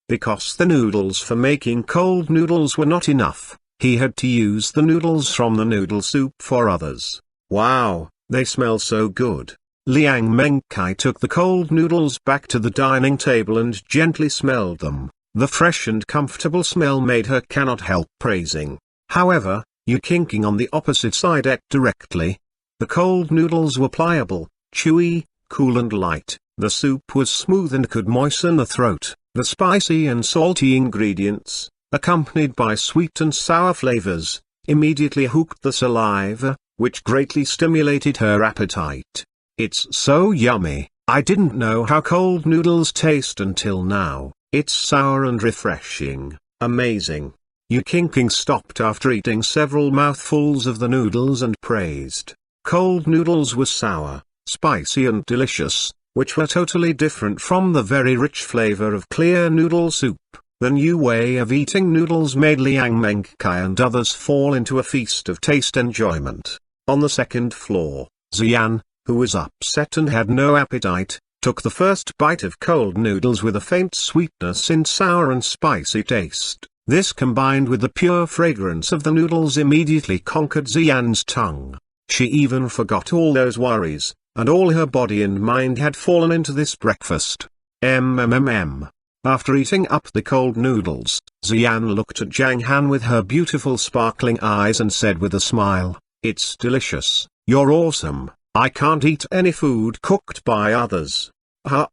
Because the noodles for making cold noodles were not enough, he had to use the noodles from the noodle soup for others. Wow, they smell so good. Liang Mengkai took the cold noodles back to the dining table and gently smelled them. The fresh and comfortable smell made her cannot help praising. However, Yu Qingqing on the opposite side ate directly. The cold noodles were pliable, chewy, cool and light. The soup was smooth and could moisten the throat. The spicy and salty ingredients, accompanied by sweet and sour flavors, immediately hooked the saliva, which greatly stimulated her appetite. "It's so yummy, I didn't know how cold noodles taste until now. It's sour and refreshing, amazing." Yu Qingqing stopped after eating several mouthfuls of the noodles and praised. Cold noodles were sour, spicy and delicious, which were totally different from the very rich flavor of clear noodle soup. The new way of eating noodles made Liang Mengkai and others fall into a feast of taste enjoyment. On the second floor, Xian, who was upset and had no appetite, took the first bite of cold noodles with a faint sweetness in sour and spicy taste. This combined with the pure fragrance of the noodles immediately conquered Xian's tongue. She even forgot all those worries, and all her body and mind had fallen into this breakfast. After eating up the cold noodles, Xian looked at Zhang Han with her beautiful sparkling eyes and said with a smile, "It's delicious, you're awesome. I can't eat any food cooked by others." Huh?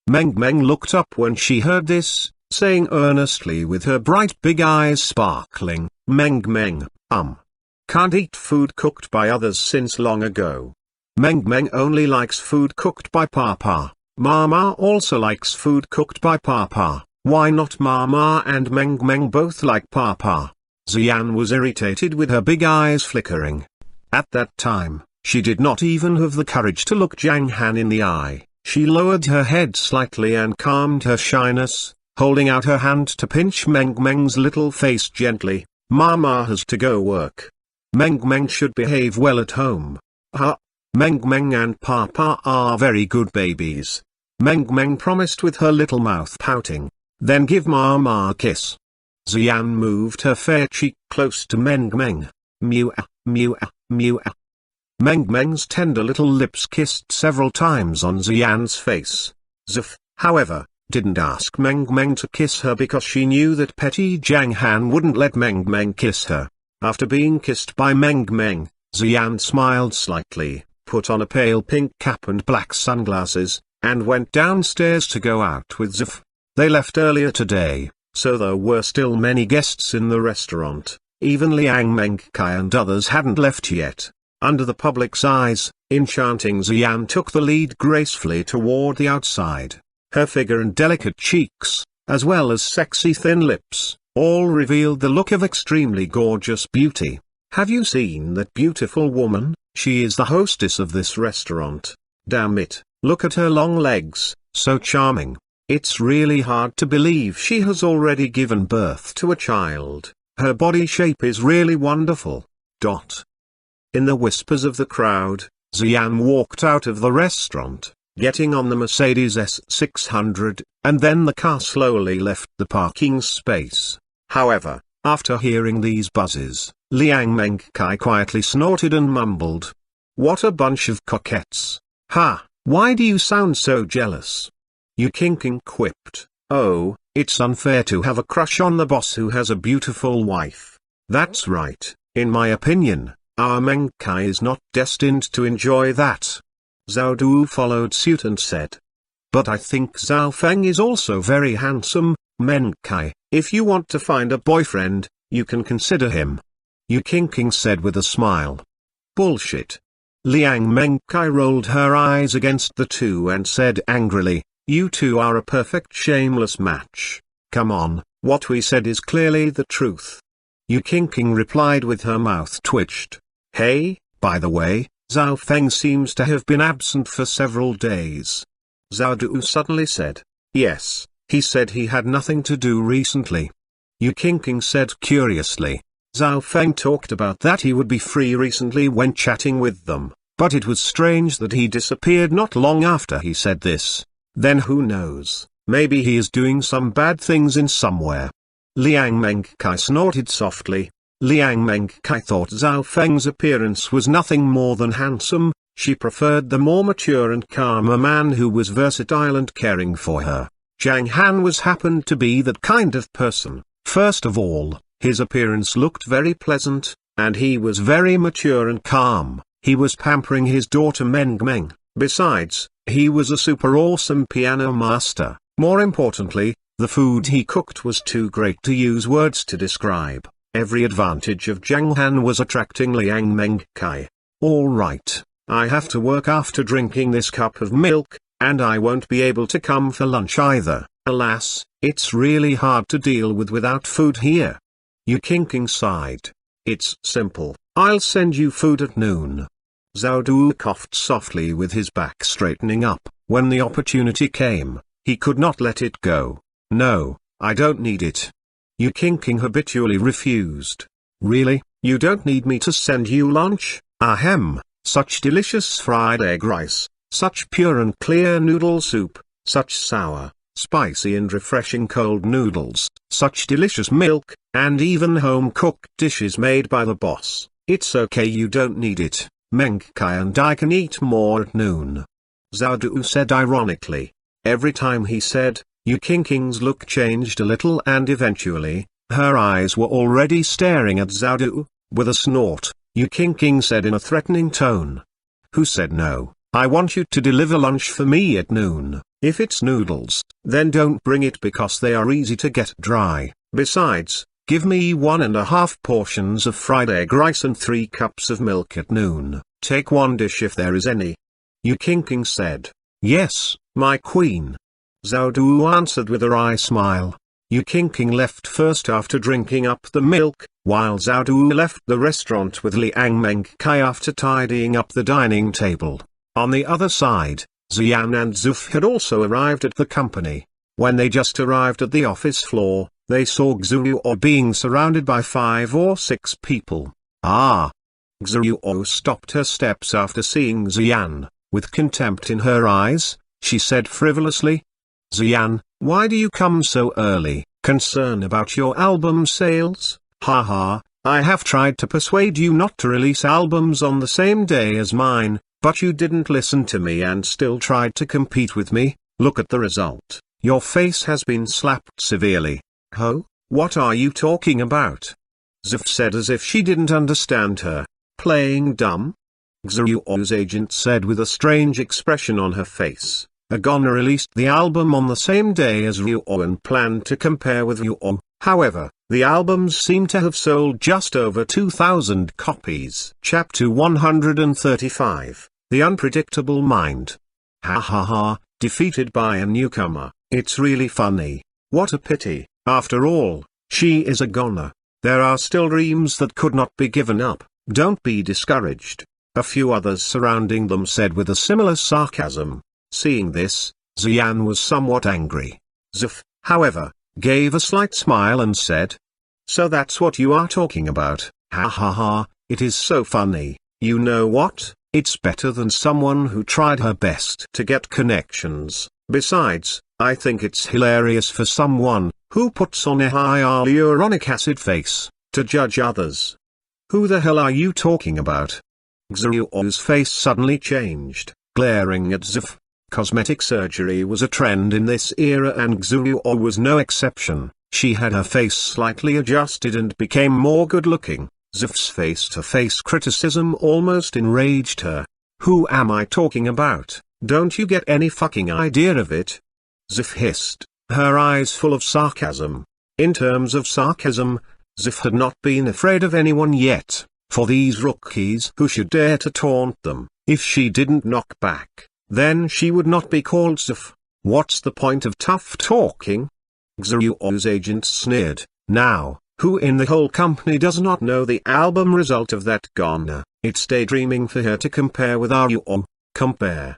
Meng looked up when she heard this, saying earnestly with her bright big eyes sparkling, Meng, can't eat food cooked by others since long ago. Meng only likes food cooked by Papa. Mama also likes food cooked by Papa. Why not Mama and Meng both like Papa? Xian was irritated with her big eyes flickering. At that time, she did not even have the courage to look Zhang Han in the eye. She lowered her head slightly and calmed her shyness, holding out her hand to pinch Meng's little face gently. Mama has to go work. Meng should behave well at home. Meng and Papa are very good babies. Meng promised with her little mouth pouting. Then give Mama a kiss. Xian moved her fair cheek close to Meng. Mew. Meng's tender little lips kissed several times on Xian's face. Zif, however, didn't ask Meng to kiss her because she knew that petty Zhang Han wouldn't let Meng kiss her. After being kissed by Meng, Xian smiled slightly, put on a pale pink cap and black sunglasses, and went downstairs to go out with Zif. They left earlier today, so there were still many guests in the restaurant. Even Liang Mengkai and others hadn't left yet. Under the public's eyes, enchanting Xian took the lead gracefully toward the outside. Her figure and delicate cheeks, as well as sexy thin lips, all revealed the look of extremely gorgeous beauty. Have you seen that beautiful woman? She is the hostess of this restaurant. Damn it, look at her long legs, so charming. It's really hard to believe she has already given birth to a child. Her body shape is really wonderful. In the whispers of the crowd, Xian walked out of the restaurant, getting on the Mercedes S600, and then the car slowly left the parking space. However, After hearing these buzzes, Liang Mengkai quietly snorted and mumbled. What a bunch of coquettes. Ha, why do you sound so jealous? Yu Qingqing quipped. Oh, it's unfair to have a crush on the boss who has a beautiful wife. That's right, in my opinion, our Mengkai is not destined to enjoy that. Zhao Du followed suit and said. But I think Zhao Feng is also very handsome, Mengkai. If you want to find a boyfriend, you can consider him. Yu Qingqing said with a smile. Bullshit. Liang Mengkai rolled her eyes against the two and said angrily, you two are a perfect shameless match. Come on, what we said is clearly the truth. Yu Qingqing replied with her mouth twitched. Hey, by the way, Zhao Feng seems to have been absent for several days. Zhao Du suddenly said. Yes, he said he had nothing to do recently. Yu Qingqing said curiously. Zhao Feng talked about that he would be free recently when chatting with them, but it was strange that he disappeared not long after he said this. Then who knows, maybe he is doing some bad things in somewhere. Liang Mengkai snorted softly. Liang Mengkai thought Zhao Feng's appearance was nothing more than handsome. She preferred the more mature and calmer man who was versatile and caring for her. Zhang Han happened to be that kind of person. First of all, his appearance looked very pleasant, and he was very mature and calm. He was pampering his daughter Meng Meng. Besides, he was a super awesome piano master. More importantly, the food he cooked was too great to use words to describe. Every advantage of Zhang Han was attracting Liang Mengkai. All right, I have to work after drinking this cup of milk, and I won't be able to come for lunch either. Alas, it's really hard to deal with without food here. Yu Qingqing sighed. It's simple, I'll send you food at noon. Zhao Du coughed softly with his back straightening up. When the opportunity came, he could not let it go. No, I don't need it. Yu Qingqing habitually refused. Really, you don't need me to send you lunch? Ahem, such delicious fried egg rice, such pure and clear noodle soup, such sour, spicy and refreshing cold noodles, such delicious milk, and even home-cooked dishes made by the boss. It's okay, you don't need it, Mengkai, and I can eat more at noon. Zhao Du said ironically. Every time he said, Yu Qingqing's look changed a little, and eventually, her eyes were already staring at Zhao Du. With a snort, Yu Qingqing said in a threatening tone. Who said no? I want you to deliver lunch for me at noon. If it's noodles, then don't bring it because they are easy to get dry. Besides, give me 1.5 portions of fried egg rice and 3 cups of milk at noon. Take one dish if there is any. Yu Qingqing said. Yes, my queen. Zhao Du answered with a wry smile. Yu Qingqing left first after drinking up the milk, while Zhao Du left the restaurant with Liang Mengkai after tidying up the dining table. On the other side, Xian and Zuf had also arrived at the company. When they just arrived at the office floor, they saw Xuanhuan being surrounded by 5 or 6 people. Ah! Xuanhuan stopped her steps after seeing Xian. With contempt in her eyes, she said frivolously. Xian, why do you come so early? Concern about your album sales? Ha ha, I have tried to persuade you not to release albums on the same day as mine, but you didn't listen to me and still tried to compete with me. Look at the result. Your face has been slapped severely. Ho, what are you talking about? Zif said as if she didn't understand her. Playing dumb? Xuanhuan's agent said with a strange expression on her face. Agona released the album on the same day as Xuanhuan and planned to compare with Xuanhuan. However, the albums seem to have sold just over 2,000 copies. Chapter 135, The Unpredictable Mind. Ha ha ha, defeated by a newcomer, it's really funny. What a pity, after all, she is Agona. There are still dreams that could not be given up, don't be discouraged. A few others surrounding them said with a similar sarcasm. Seeing this, Xian was somewhat angry. Zuf, however, gave a slight smile and said, so that's what you are talking about. Ha ha ha, it is so funny. You know what, it's better than someone who tried her best to get connections. Besides, I think it's hilarious for someone Who puts on a hyaluronic acid face to judge others? Who the hell are you talking about? Xuanhuan's face suddenly changed, glaring at Zif. Cosmetic surgery was a trend in this era and Xuanhuan was no exception. She had her face slightly adjusted and became more good-looking. Zif's face-to-face criticism almost enraged her. Who am I talking about? Don't you get any fucking idea of it? Zif hissed, her eyes full of sarcasm. In terms of sarcasm, Zif had not been afraid of anyone yet, for these rookies who should dare to taunt them. If she didn't knock back, then she would not be called Zif. What's the point of tough talking? Xuanhuan's agent sneered. Now, who in the whole company does not know the album result of that goner? It's daydreaming for her to compare with Xuanhuan. Compare?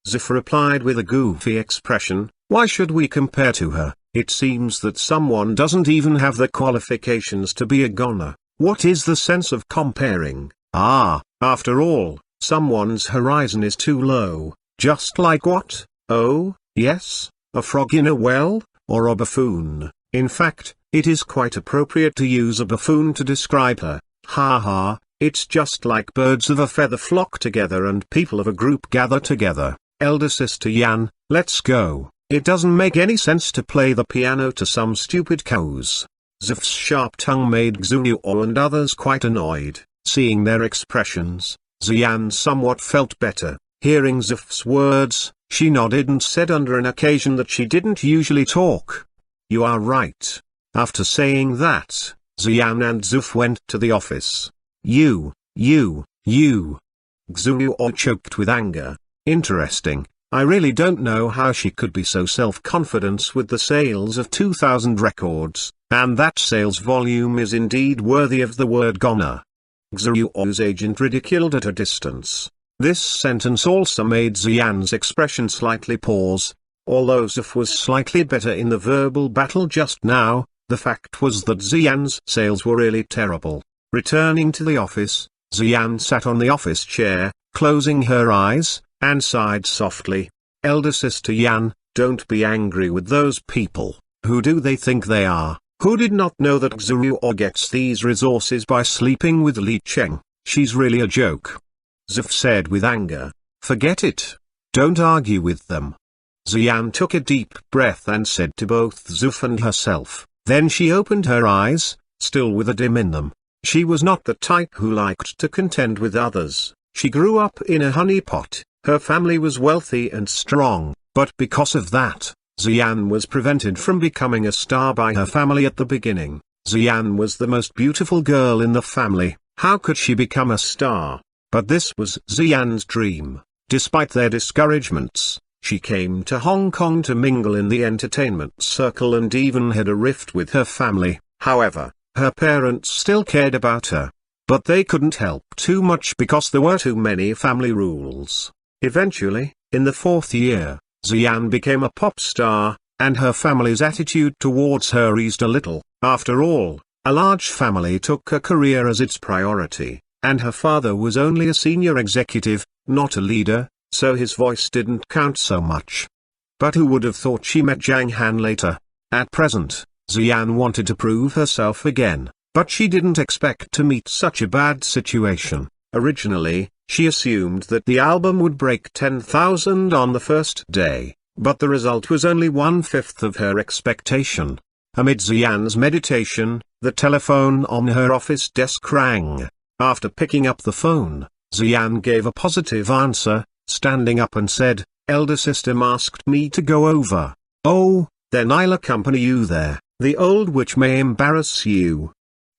Zif replied with a goofy expression. Why should we compare to her? It seems that someone doesn't even have the qualifications to be a goner. What is the sense of comparing? After all, someone's horizon is too low. Just like what? Oh, yes, a frog in a well? Or a buffoon. In fact, it is quite appropriate to use a buffoon to describe her. Ha ha, it's just like birds of a feather flock together and people of a group gather together. Elder sister Yan, let's go. It doesn't make any sense to play the piano to some stupid cows. Zif's sharp tongue made Xuanhuan and others quite annoyed. Seeing their expressions, Yan somewhat felt better. Hearing Zif's words, she nodded and said under an occasion that she didn't usually talk. You are right. After saying that, Yan and Zif went to the office. You. Xuanhuan choked with anger. Interesting. I really don't know how she could be so self-confident with the sales of 2,000 records, and that sales volume is indeed worthy of the word goner. Xuanhuan's agent ridiculed at a distance. This sentence also made Yan's expression slightly pause. Although Zif was slightly better in the verbal battle just now, the fact was that Yan's sales were really terrible. Returning to the office, Yan sat on the office chair, closing her eyes, and sighed softly. Elder sister Yan, don't be angry with those people. Who do they think they are? Who did not know that Xuanhuan gets these resources by sleeping with Li Cheng? She's really a joke. Zif said with anger. Forget it. Don't argue with them. Yan took a deep breath and said to both Zif and herself. Then she opened her eyes, still with a dim in them. She was not the type who liked to contend with others. She grew up in a honeypot. Her family was wealthy and strong, but because of that, Yan was prevented from becoming a star by her family at the beginning. Yan was the most beautiful girl in the family. How could she become a star? But this was Yan's dream. Despite their discouragements, she came to Hong Kong to mingle in the entertainment circle and even had a rift with her family. However, her parents still cared about her. But they couldn't help too much because there were too many family rules. Eventually, in the 4th year, Yan became a pop star, and her family's attitude towards her eased a little. After all, a large family took her career as its priority. And her father was only a senior executive, not a leader, so his voice didn't count so much. But who would have thought she met Zhang Han later? At present, Yan wanted to prove herself again, but she didn't expect to meet such a bad situation. Originally, she assumed that the album would break 10,000 on the first day, but the result was only 1/5 of her expectation. Amid Yan's meditation, the telephone on her office desk rang. After picking up the phone, Yan gave a positive answer, standing up and said, Elder sister asked me to go over. Oh, then I'll accompany you there. The old witch may embarrass you.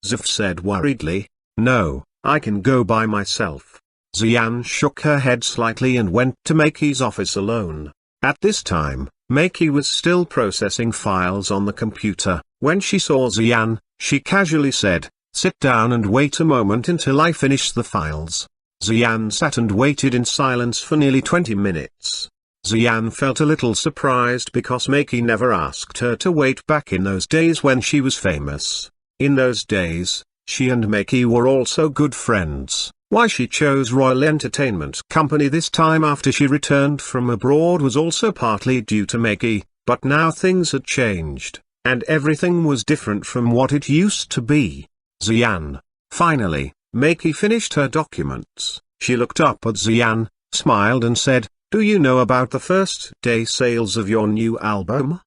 Zif said worriedly. No, I can go by myself. Yan shook her head slightly and went to Makey's office alone. At this time, Makey was still processing files on the computer. When she saw Yan, she casually said, Sit down and wait a moment until I finish the files. Yan sat and waited in silence for nearly 20 minutes. Yan felt a little surprised because Makey never asked her to wait back in those days when she was famous. In those days, she and Makey were also good friends. Why she chose Royal Entertainment Company this time after she returned from abroad was also partly due to Makey, but now things had changed. and everything was different from what it used to be. Xian. Finally, Maki finished her documents. She looked up at Xian, smiled and said, "Do you know about the first day sales of your new album?"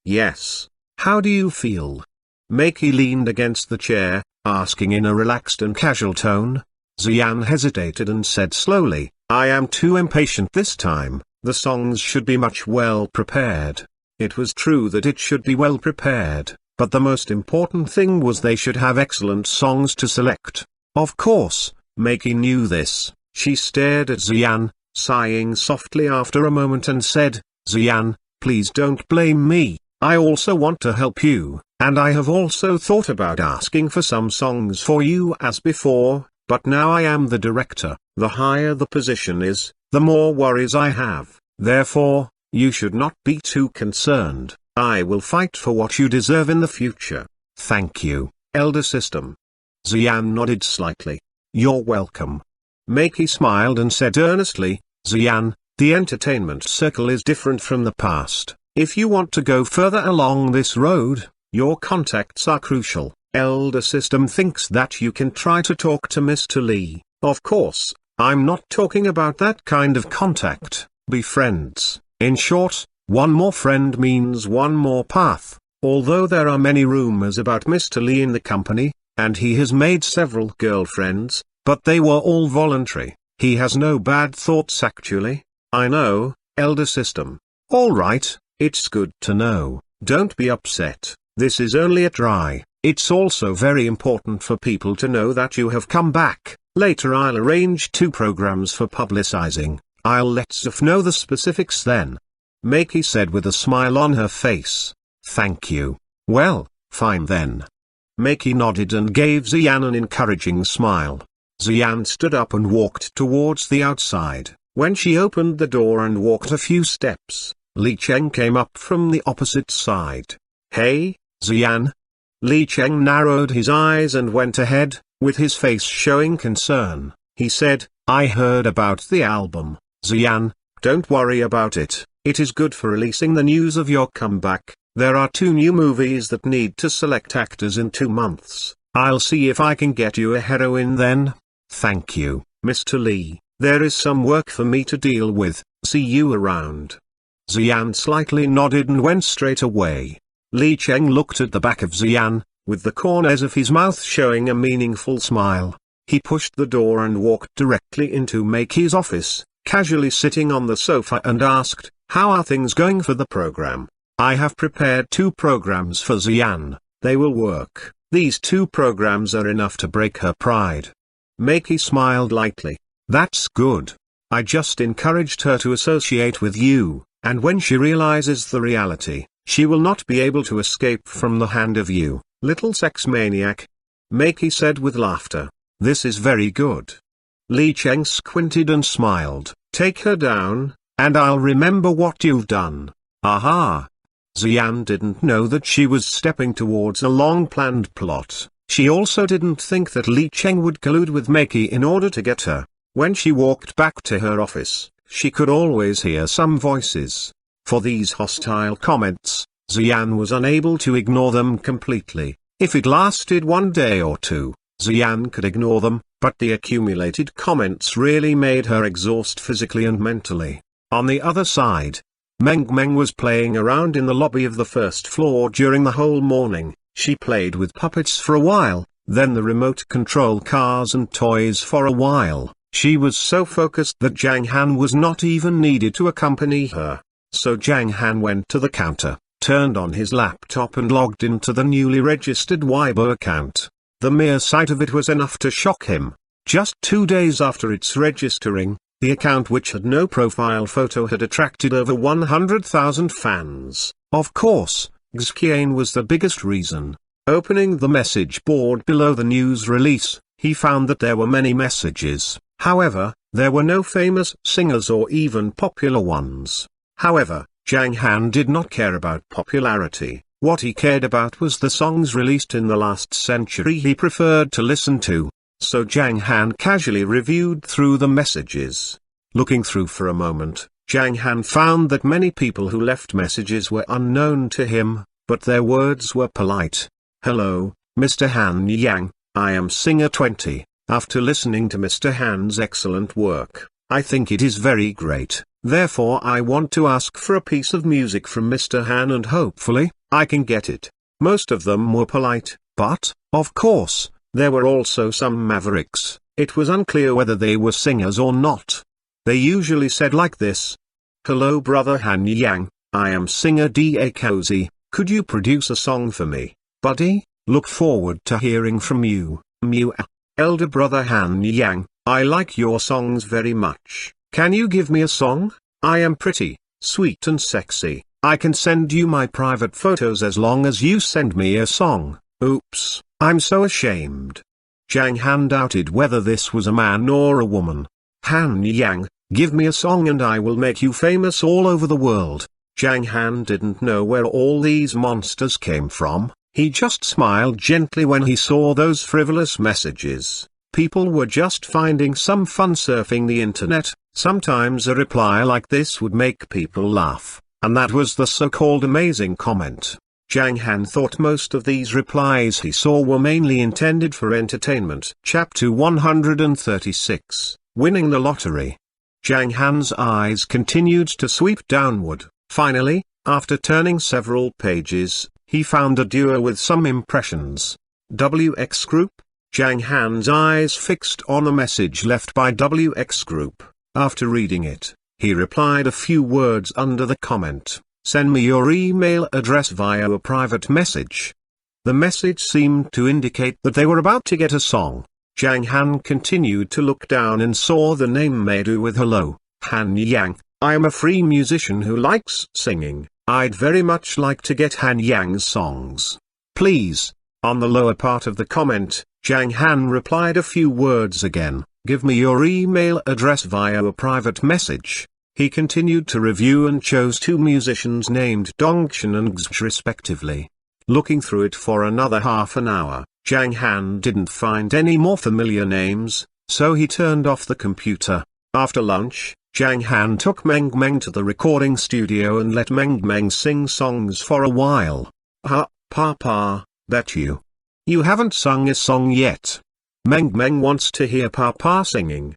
Yes. How do you feel?" Maki leaned against the chair, asking in a relaxed and casual tone. Xian hesitated and said slowly, "I am too impatient this time. The songs should be much well prepared." It was true that it should be well prepared, but the most important thing was they should have excellent songs to select. Of course, Maki knew this. She stared at Xian, sighing softly after a moment and said, "Xian, please don't blame me. I also want to help you, and I have also thought about asking for some songs for you as before, but now I am the director. The higher the position is, the more worries I have. Therefore, you should not be too concerned. I will fight for what you deserve in the future." "Thank you, Elder System." Xian nodded slightly. "You're welcome." Maki smiled and said earnestly, "Xian, the entertainment circle is different from the past. If you want to go further along this road, your contacts are crucial. Elder System thinks that you can try to talk to Mr. Lee. Of course, I'm not talking about that kind of contact. Be friends. In short, one more friend means one more path. Although there are many rumors about Mr. Lee in the company, and he has made several girlfriends, but they were all voluntary. He has no bad thoughts actually." "I know, Elder System." "All right, it's good to know. Don't be upset. This is only a try. It's also very important for people to know that you have come back. Later I'll arrange 2 programs for publicizing. I'll let Zuf know the specifics then." Maki said with a smile on her face. "Thank you. Well, fine then." Maki nodded and gave Xian an encouraging smile. Xian stood up and walked towards the outside. When she opened the door and walked a few steps, Li Cheng came up from the opposite side. "Hey, Xian." Li Cheng narrowed his eyes and went ahead, with his face showing concern. He said, "I heard about the album. Xian, don't worry about it. It is good for releasing the news of your comeback. There are 2 new movies that need to select actors in 2 months. I'll see if I can get you a heroine then." "Thank you, Mr. Lee. There is some work for me to deal with. See you around." Xian slightly nodded and went straight away. Li Cheng looked at the back of Xian, with the corners of his mouth showing a meaningful smile. He pushed the door and walked directly into Maki's office, casually sitting on the sofa and asked, "How are things going for the program?" "I have prepared 2 programs for Xian. They will work. These 2 programs are enough to break her pride." Maki smiled lightly. "That's good. I just encouraged her to associate with you, and when she realizes the reality, she will not be able to escape from the hand of you, little sex maniac." Maki said with laughter. "This is very good." Li Cheng squinted and smiled. "Take her down, and I'll remember what you've done." Aha! Xian didn't know that she was stepping towards a long-planned plot. She also didn't think that Li Cheng would collude with Maki in order to get her. When she walked back to her office, she could always hear some voices. For these hostile comments, Xian was unable to ignore them completely. If it lasted 1 day or 2, Xian could ignore them, but the accumulated comments really made her exhaust physically and mentally. On the other side, Meng was playing around in the lobby of the 1st floor during the whole morning. She played with puppets for a while, then the remote control cars and toys for a while. She was so focused that Zhang Han was not even needed to accompany her. So Zhang Han went to the counter, turned on his laptop and logged into the newly registered Weibo account. The mere sight of it was enough to shock him. Just 2 days after its registering, the account, which had no profile photo, had attracted over 100,000 fans. Of course, Xian was the biggest reason. Opening the message board below the news release, he found that there were many messages. However, there were no famous singers or even popular ones. However, Zhang Han did not care about popularity. What he cared about was the songs released in the last century he preferred to listen to. So Zhang Han casually reviewed through the messages. Looking through for a moment, Zhang Han found that many people who left messages were unknown to him. but their words were polite. "Hello, Mr. Han Yang, I am singer 20. After listening to Mr. Han's excellent work, I think it is very great. Therefore I want to ask for a piece of music from Mr. Han and hopefully, I can get it." Most of them were polite, but, of course, there were also some mavericks. It was unclear whether they were singers or not. They usually said like this: "Hello brother Han Yang, I am singer Da Cozy, could you produce a song for me, buddy? Look forward to hearing from you, Mew. Elder brother Han Yang, I like your songs very much. Can you give me a song? I am pretty, sweet and sexy. I can send you my private photos as long as you send me a song." Oops, I'm so ashamed. Zhang Han doubted whether this was a man or a woman. "Han Yang, give me a song and I will make you famous all over the world." Zhang Han didn't know where all these monsters came from. He just smiled gently when he saw those frivolous messages. People were just finding some fun surfing the internet. Sometimes a reply like this would make people laugh, and that was the so-called amazing comment. Zhang Han thought most of these replies he saw were mainly intended for entertainment. Chapter 136, Winning the Lottery. Zhang Han's eyes continued to sweep downward. Finally, after turning several pages, he found a duo with some impressions. WX Group. Zhang Han's eyes fixed on a message left by WX Group. After reading it, he replied a few words under the comment: "Send me your email address via a private message." The message seemed to indicate that they were about to get a song. Zhang Han continued to look down and saw the name Meidu with "Hello, Han Yang, I am a free musician who likes singing. I'd very much like to get Han Yang's songs. Please." On the lower part of the comment, Zhang Han replied a few words again: "Give me your email address via a private message." He continued to review and chose two musicians named Dongshan and Xj respectively. Looking through it for another half an hour, Zhang Han didn't find any more familiar names, so he turned off the computer. After lunch, Zhang Han took Meng Meng to the recording studio and let Meng Meng sing songs for a while. Papa, that you? You haven't sung a song yet. Meng Meng wants to hear Papa singing.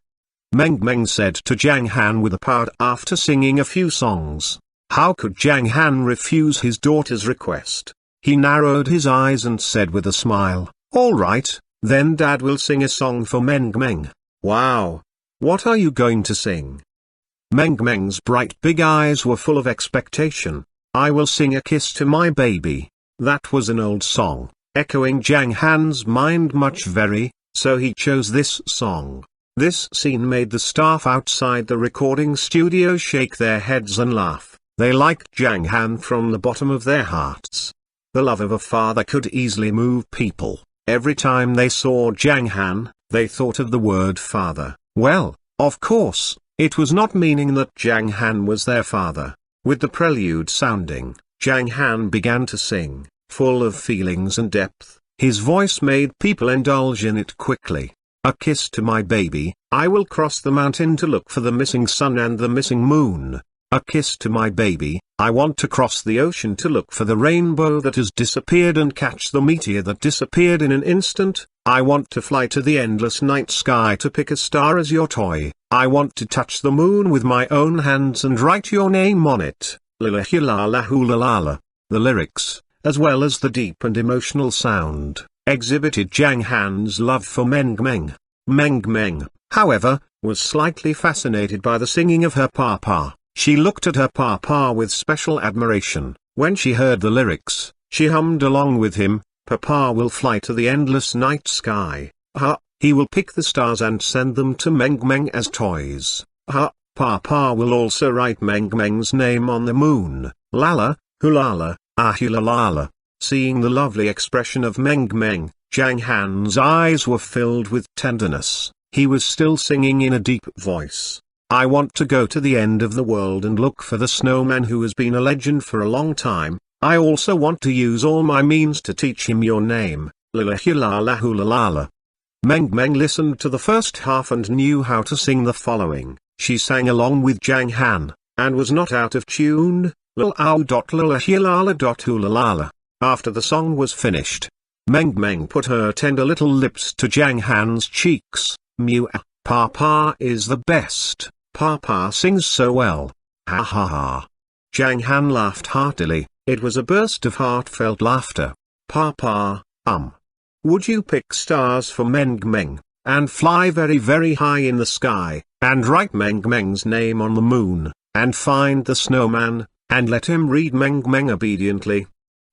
Meng Meng said to Zhang Han with a pout after singing a few songs. How could Zhang Han refuse his daughter's request? He narrowed his eyes and said with a smile, "All right, then Dad will sing a song for Meng Meng." "Wow! What are you going to sing?" Meng Meng's bright big eyes were full of expectation. "I will sing A Kiss to My Baby." That was an old song, echoing Zhang Han's mind much very, so he chose this song. This scene made the staff outside the recording studio shake their heads and laugh. They liked Zhang Han from the bottom of their hearts. The love of a father could easily move people. Every time they saw Zhang Han, they thought of the word father. Well, of course, it was not meaning that Zhang Han was their father. With the prelude sounding, Zhang Han began to sing, full of feelings and depth. His voice made people indulge in it quickly. A kiss to my baby, I will cross the mountain to look for the missing sun and the missing moon. A kiss to my baby, I want to cross the ocean to look for the rainbow that has disappeared and catch the meteor that disappeared in an instant. I want to fly to the endless night sky to pick a star as your toy. I want to touch the moon with my own hands and write your name on it. Lila hilala hulalala. The lyrics, as well as the deep and emotional sound, exhibited Zhang Han's love for Meng Meng. Meng Meng, however, was slightly fascinated by the singing of her papa. She looked at her papa with special admiration. When she heard the lyrics, she hummed along with him. Papa will fly to the endless night sky. He will pick the stars and send them to Meng Meng as toys. Papa will also write Meng Meng's name on the moon. Lala, hulala, ahulalala. Seeing the lovely expression of Meng Meng, Zhang Han's eyes were filled with tenderness. He was still singing in a deep voice. I want to go to the end of the world and look for the snowman who has been a legend for a long time. I also want to use all my means to teach him your name, Lilahilahulalala. Meng Meng listened to the first half and knew how to sing the following. She sang along with Zhang Han, and was not out of tune. Lil-ow.lilahilala.hulalala. After the song was finished, Meng Meng put her tender little lips to Zhang Han's cheeks. Mew, Papa is the best, Papa sings so well. Ha ha ha. Zhang Han laughed heartily. It was a burst of heartfelt laughter. Papa, would you pick stars for Meng Meng, and fly very very high in the sky, and write Meng Meng's name on the moon, and find the snowman, and let him read Meng Meng obediently?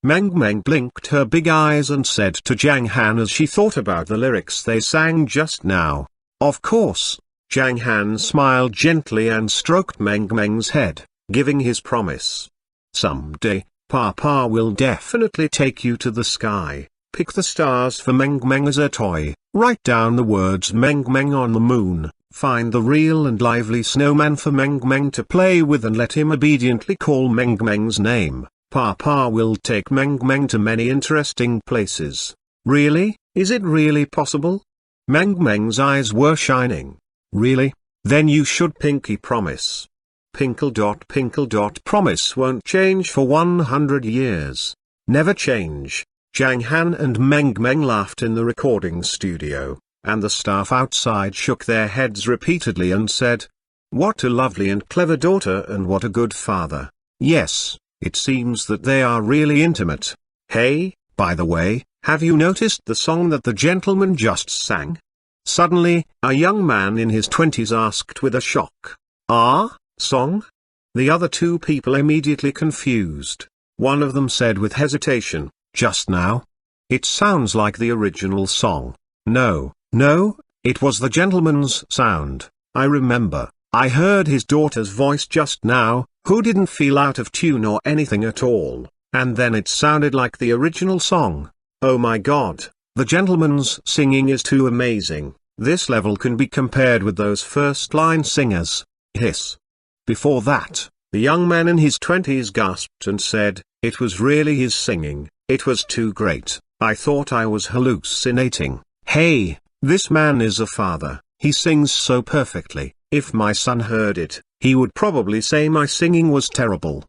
Meng Meng blinked her big eyes and said to Zhang Han as she thought about the lyrics they sang just now, "Of course." Zhang Han smiled gently and stroked Meng Meng's head, giving his promise. "Someday, Papa will definitely take you to the sky. Pick the stars for Meng Meng as a toy, write down the words Meng Meng on the moon, find the real and lively snowman for Meng Meng to play with and let him obediently call Meng Meng's name. Papa will take Meng Meng to many interesting places." "Really? Is it really possible?" Meng Meng's eyes were shining. "Really? Then you should pinky promise." Pinkle. Promise won't change for 100 years. Never change. Zhang Han and Meng Meng laughed in the recording studio, and the staff outside shook their heads repeatedly and said, "What a lovely and clever daughter and what a good father." Yes, it seems that they are really intimate. Hey, by the way, have you noticed the song that the gentleman just sang? Suddenly, a young man in his 20s asked with a shock. Song? The other two people immediately confused. One of them said with hesitation, "Just now? It sounds like the original song." No, it was the gentleman's sound. I remember, I heard his daughter's voice just now, who didn't feel out of tune or anything at all, and then it sounded like the original song. Oh my God, the gentleman's singing is too amazing. This level can be compared with those first-line singers. Hiss. Before that, the young man in his 20s gasped and said, "It was really his singing, it was too great, I thought I was hallucinating." Hey, this man is a father, he sings so perfectly. If my son heard it, he would probably say my singing was terrible.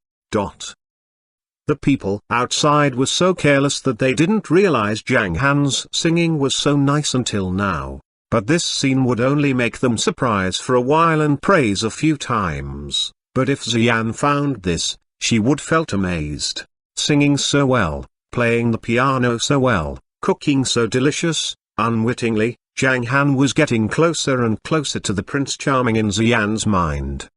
The people outside were so careless that they didn't realize Zhang Han's singing was so nice until now. But this scene would only make them surprise for a while and praise a few times. But if Xian found this, she would felt amazed. Singing so well, playing the piano so well, cooking so delicious. Unwittingly, Zhang Han was getting closer and closer to the Prince Charming in Xian's mind.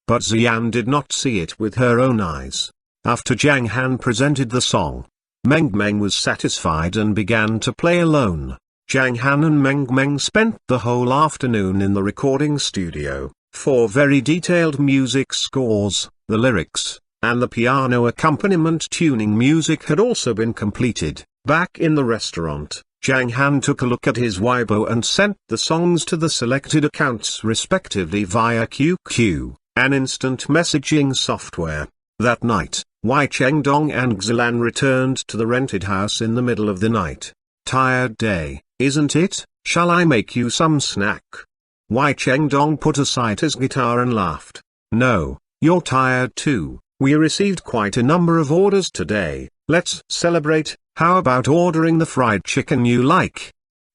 But Xian did not see it with her own eyes. After Zhang Han presented the song, Meng Meng was satisfied and began to play alone. Zhang Han and Meng Meng spent the whole afternoon in the recording studio. 4 very detailed music scores, the lyrics, and the piano accompaniment tuning music had also been completed. Back in the restaurant, Zhang Han took a look at his Weibo and sent the songs to the selected accounts respectively via QQ, an instant messaging software. That night, Wei Chengdong and Xilan returned to the rented house in the middle of the night. "Tired day, isn't it? Shall I make you some snack?" Wei Chengdong put aside his guitar and laughed. "No, you're tired too. We received quite a number of orders today. Let's celebrate. How about ordering the fried chicken you like?"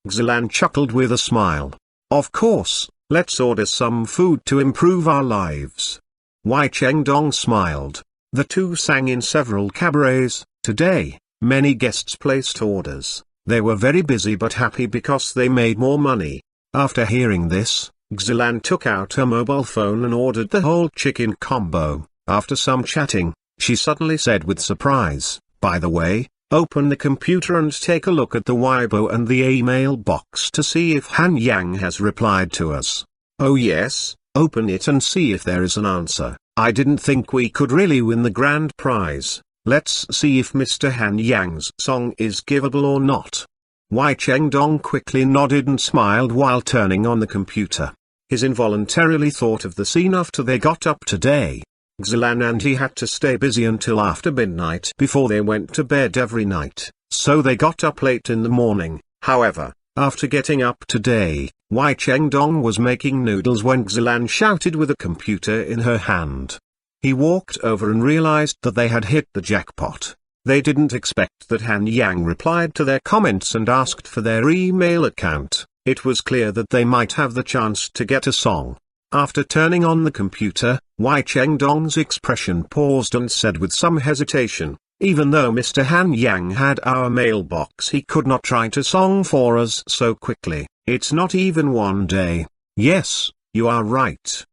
Xilan chuckled with a smile. "Of course, let's order some food to improve our lives." Wei Chengdong smiled. The two sang in several cabarets. Today, many guests placed orders. They were very busy but happy because they made more money. After hearing this, Xilan took out her mobile phone and ordered the whole chicken combo. After some chatting, she suddenly said with surprise, "By the way, open the computer and take a look at the Weibo and the email box to see if Han Yang has replied to us." "Oh yes, open it and see if there is an answer. I didn't think we could really win the grand prize. Let's see if Mr. Han Yang's song is giveable or not." Wei Chengdong quickly nodded and smiled while turning on the computer. His involuntarily thought of the scene after they got up today. Xilan and he had to stay busy until after midnight before they went to bed every night, so they got up late in the morning. However, after getting up today, Wei Chengdong was making noodles when Xilan shouted with a computer in her hand. He walked over and realized that they had hit the jackpot. They didn't expect that Han Yang replied to their comments and asked for their email account. It was clear that they might have the chance to get a song. After turning on the computer, Wei Chengdong's expression paused and said with some hesitation, "Even though Mr. Han Yang had our mailbox, he could not write a song for us so quickly. It's not even one day." "Yes, you are right."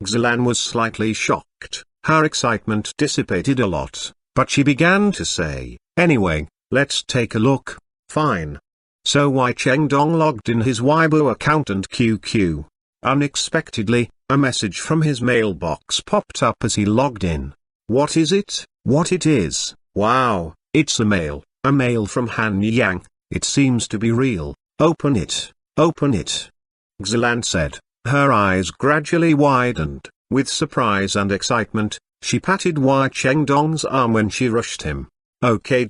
Xilan was slightly shocked. Her excitement dissipated a lot, but she began to say, "Anyway, let's take a look." "Fine." So Wei Chengdong logged in his Weibo account and QQ. Unexpectedly, a message from his mailbox popped up as he logged in. What is it? What it is? Wow, it's a mail from Han Yang. It seems to be real. Open it, open it. Xilan said. Her eyes gradually widened. With surprise and excitement, she patted Wei Chengdong's arm when she rushed him. Okay.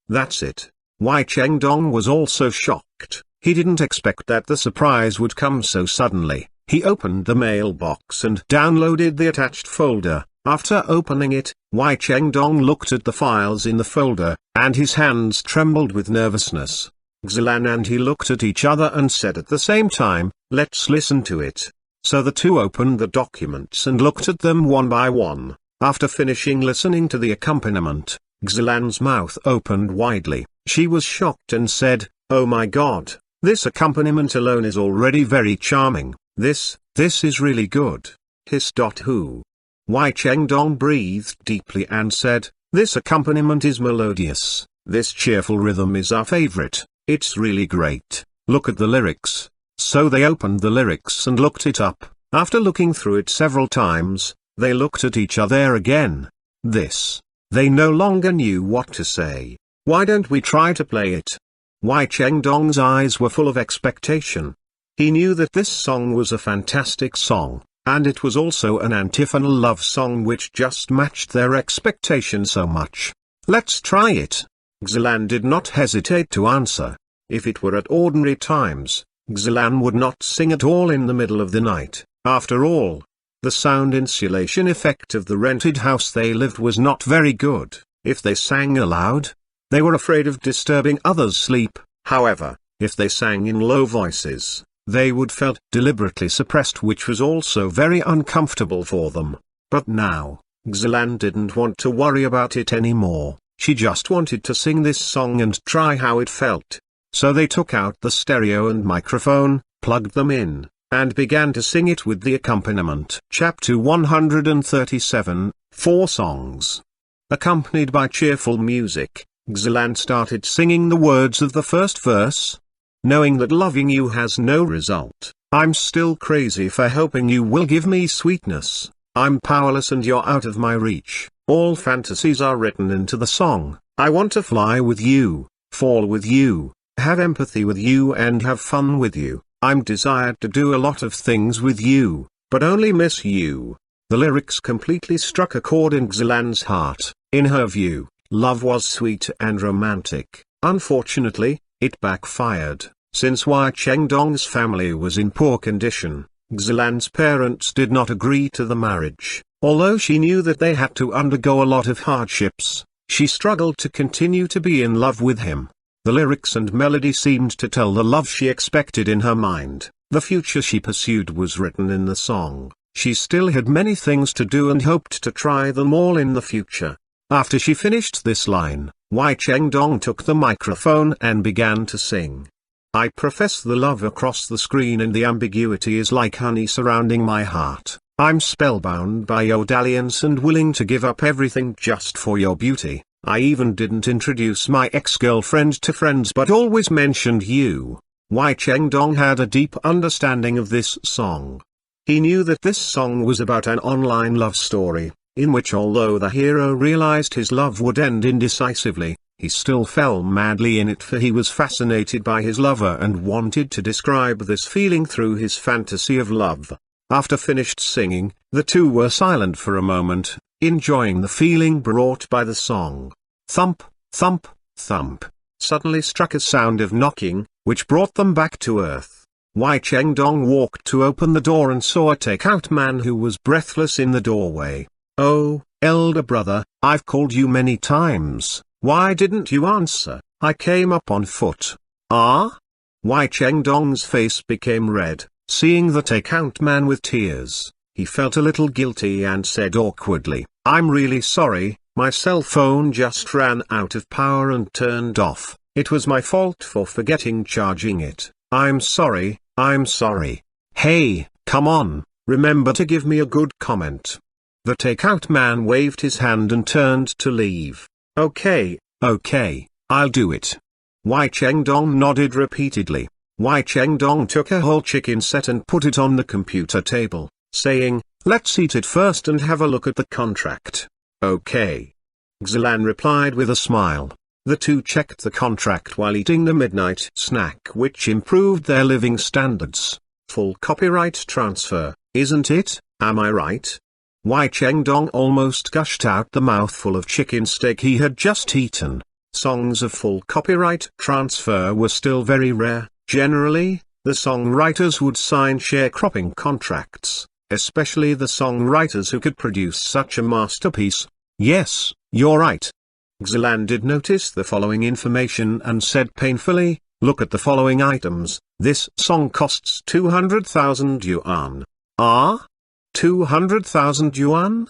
That's it. Wei Chengdong was also shocked. He didn't expect that the surprise would come so suddenly. He opened the mailbox and downloaded the attached folder. After opening it, Wei Chengdong looked at the files in the folder, and his hands trembled with nervousness. Xilan and he looked at each other and said at the same time, "Let's listen to it." So the two opened the documents and looked at them one by one. After finishing listening to the accompaniment, Xilan's mouth opened widely. She was shocked and said, "Oh my God, this accompaniment alone is already very charming. This is really good." Who? Wei Chengdong breathed deeply and said, "This accompaniment is melodious. This cheerful rhythm is our favorite. It's really great. Look at the lyrics." So they opened the lyrics and looked it up. After looking through it several times, they looked at each other again. They no longer knew what to say. "Why don't we try to play it?" Wei Chengdong's eyes were full of expectation. He knew that this song was a fantastic song, and it was also an antiphonal love song which just matched their expectation so much. "Let's try it." Xilan did not hesitate to answer. If it were at ordinary times, Xilan would not sing at all in the middle of the night. After all, the sound insulation effect of the rented house they lived was not very good. If they sang aloud, they were afraid of disturbing others' sleep. However, if they sang in low voices, they would felt deliberately suppressed, which was also very uncomfortable for them. But now, Xilan didn't want to worry about it anymore. She just wanted to sing this song and try how it felt. So they took out the stereo and microphone, plugged them in, and began to sing it with the accompaniment. Chapter 137, 4 songs. Accompanied by cheerful music, Xilan started singing the words of the first verse. "Knowing that loving you has no result, I'm still crazy for hoping you will give me sweetness. I'm powerless and you're out of my reach. All fantasies are written into the song. I want to fly with you, fall with you, have empathy with you and have fun with you. I'm desired to do a lot of things with you, but only miss you." The lyrics completely struck a chord in Xilan's heart. In her view, love was sweet and romantic. Unfortunately, it backfired. Since Wei Chengdong's family was in poor condition, Xilan's parents did not agree to the marriage. Although she knew that they had to undergo a lot of hardships, she struggled to continue to be in love with him. The lyrics and melody seemed to tell the love she expected in her mind. The future she pursued was written in the song. She still had many things to do and hoped to try them all in the future. After she finished this line, Wei Chengdong took the microphone and began to sing. "I profess the love across the screen and the ambiguity is like honey surrounding my heart. I'm spellbound by your dalliance and willing to give up everything just for your beauty. I even didn't introduce my ex-girlfriend to friends but always mentioned you." Wei Chengdong had a deep understanding of this song. He knew that this song was about an online love story, in which although the hero realized his love would end indecisively, he still fell madly in it, for he was fascinated by his lover and wanted to describe this feeling through his fantasy of love. After finished singing, the two were silent for a moment, enjoying the feeling brought by the song. Thump, thump, thump. Suddenly struck a sound of knocking, which brought them back to earth. Wei Chengdong walked to open the door and saw a takeout man who was breathless in the doorway. "Oh, elder brother, I've called you many times, why didn't you answer? I came up on foot. Ah? Wei Chengdong's face became red, seeing the takeout man with tears. He felt a little guilty and said awkwardly, I'm really sorry, my cell phone just ran out of power and turned off. It was my fault for forgetting charging it. I'm sorry, I'm sorry. Hey, come on, remember to give me a good comment. The takeout man waved his hand and turned to leave. Okay, I'll do it. Wei Chengdong nodded repeatedly. Wei Chengdong took a whole chicken set and put it on the computer table, saying, let's eat it first and have a look at the contract. Okay. Xilan replied with a smile. The two checked the contract while eating the midnight snack, which improved their living standards. Full copyright transfer, isn't it? Am I right? Wei Chengdong almost gushed out the mouthful of chicken steak he had just eaten. Songs of full copyright transfer were still very rare. Generally, the songwriters would sign sharecropping contracts, especially the songwriters who could produce such a masterpiece. Yes, you're right. Xilan did notice the following information and said painfully, look at the following items. This song costs 200,000 yuan. Ah? 200,000 yuan?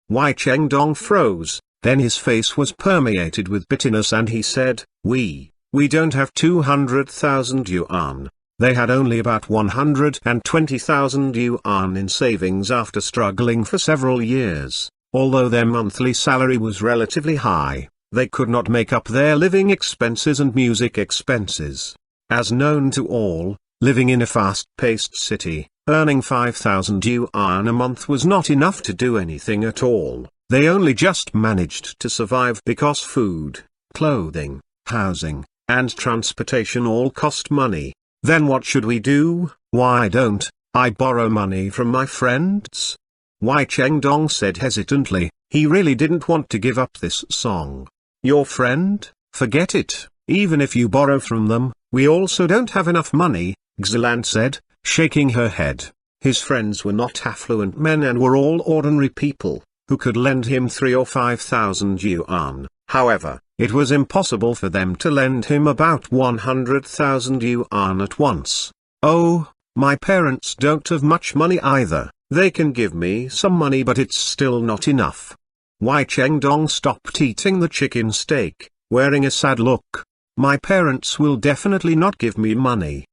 Wei Chengdong froze. Then his face was permeated with bitterness and he said, we don't have 200,000 yuan. They had only about 120,000 yuan in savings after struggling for several years. Although their monthly salary was relatively high, they could not make up their living expenses and music expenses. As known to all, living in a fast-paced city, earning 5,000 yuan a month was not enough to do anything at all. They only just managed to survive because food, clothing, housing, and transportation all cost money. Then what should we do? Why don't I borrow money from my friends? Wei Chengdong said hesitantly. He really didn't want to give up this song. Your friend? Forget it. Even if you borrow from them, we also don't have enough money, Xilan said, shaking her head. His friends were not affluent men and were all ordinary people, who could lend him 3 or 5,000 yuan. However, it was impossible for them to lend him about 100,000 yuan at once. Oh, my parents don't have much money either. They can give me some money but it's still not enough. Wei Chengdong stopped eating the chicken steak, wearing a sad look. My parents will definitely not give me money.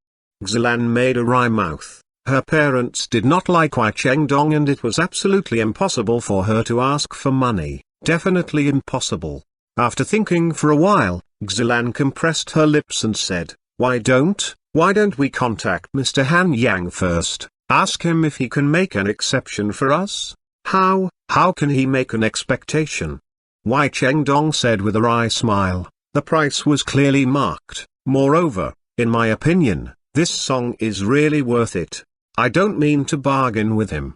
Xilan made a wry mouth. Her parents did not like Wei Chengdong and it was absolutely impossible for her to ask for money. Definitely impossible. After thinking for a while, Xilan compressed her lips and said, why don't we contact Mr. Han Yang first, ask him if he can make an exception for us? How can he make an expectation? Wei Chengdong said with a wry smile, the price was clearly marked. Moreover, in my opinion, this song is really worth it. I don't mean to bargain with him.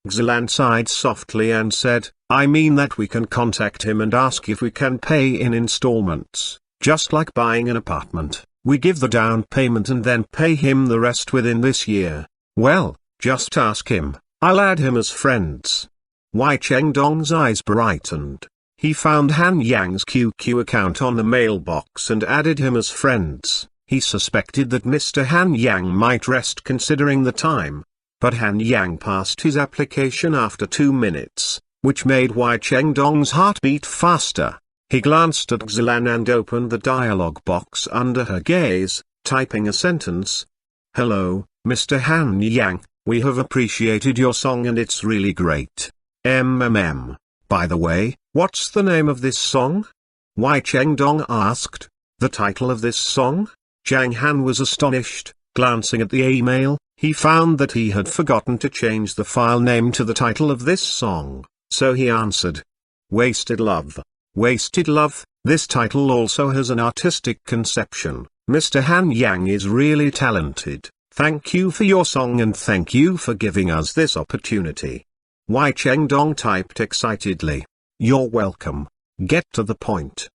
Xilan sighed softly and said, I mean that we can contact him and ask if we can pay in installments, just like buying an apartment. We give the down payment and then pay him the rest within this year. Well, just ask him. I'll add him as friends. Wei Chengdong's eyes brightened. He found Han Yang's QQ account on the mailbox and added him as friends. He suspected that Mr. Han Yang might rest considering the time. But Han Yang passed his application after 2 minutes, which made Wei Chengdong's heart beat faster. He glanced at Xilan and opened the dialog box under her gaze, typing a sentence. Hello, Mr. Han Yang, we have appreciated your song and it's really great. By the way, what's the name of this song? Wei Chengdong asked. The title of this song? Zhang Han was astonished. Glancing at the email, he found that he had forgotten to change the file name to the title of this song, so he answered. Wasted Love. Wasted Love. This title also has an artistic conception. Mr. Han Yang is really talented. Thank you for your song and thank you for giving us this opportunity. Wei Chengdong typed excitedly. You're welcome. Get to the point.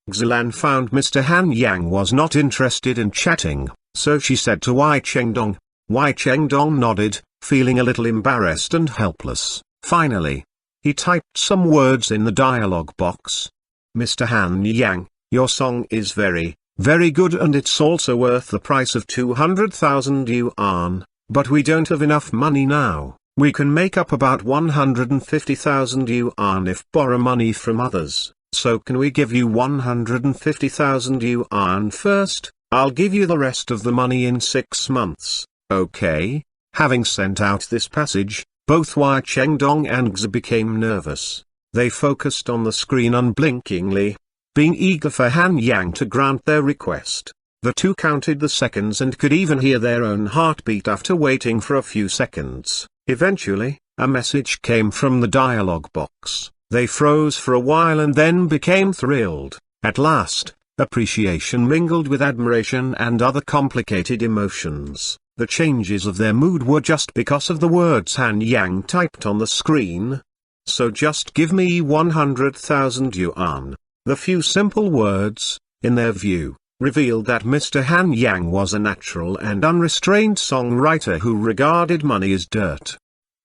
Xilan found Mr. Han Yang was not interested in chatting, so she said to Wei Chengdong. Wei Chengdong nodded, feeling a little embarrassed and helpless. Finally, He typed some words in the dialog box. Mr. Han Yang, your song is very, very good and it's also worth the price of 200,000 yuan, but we don't have enough money now. We can make up about 150,000 yuan if borrow money from others, so can we give you 150,000 yuan first? I'll give you the rest of the money in 6 months, okay? Having sent out this passage, both Wei Chengdong and Xi became nervous. They focused on the screen unblinkingly, being eager for Han Yang to grant their request. The two counted the seconds and could even hear their own heartbeat after waiting for a few seconds. Eventually, a message came from the dialog box. They froze for a while and then became thrilled. At last, appreciation mingled with admiration and other complicated emotions. The changes of their mood were just because of the words Han Yang typed on the screen. So just give me 100,000 yuan. The few simple words, in their view, revealed that Mr. Han Yang was a natural and unrestrained songwriter who regarded money as dirt.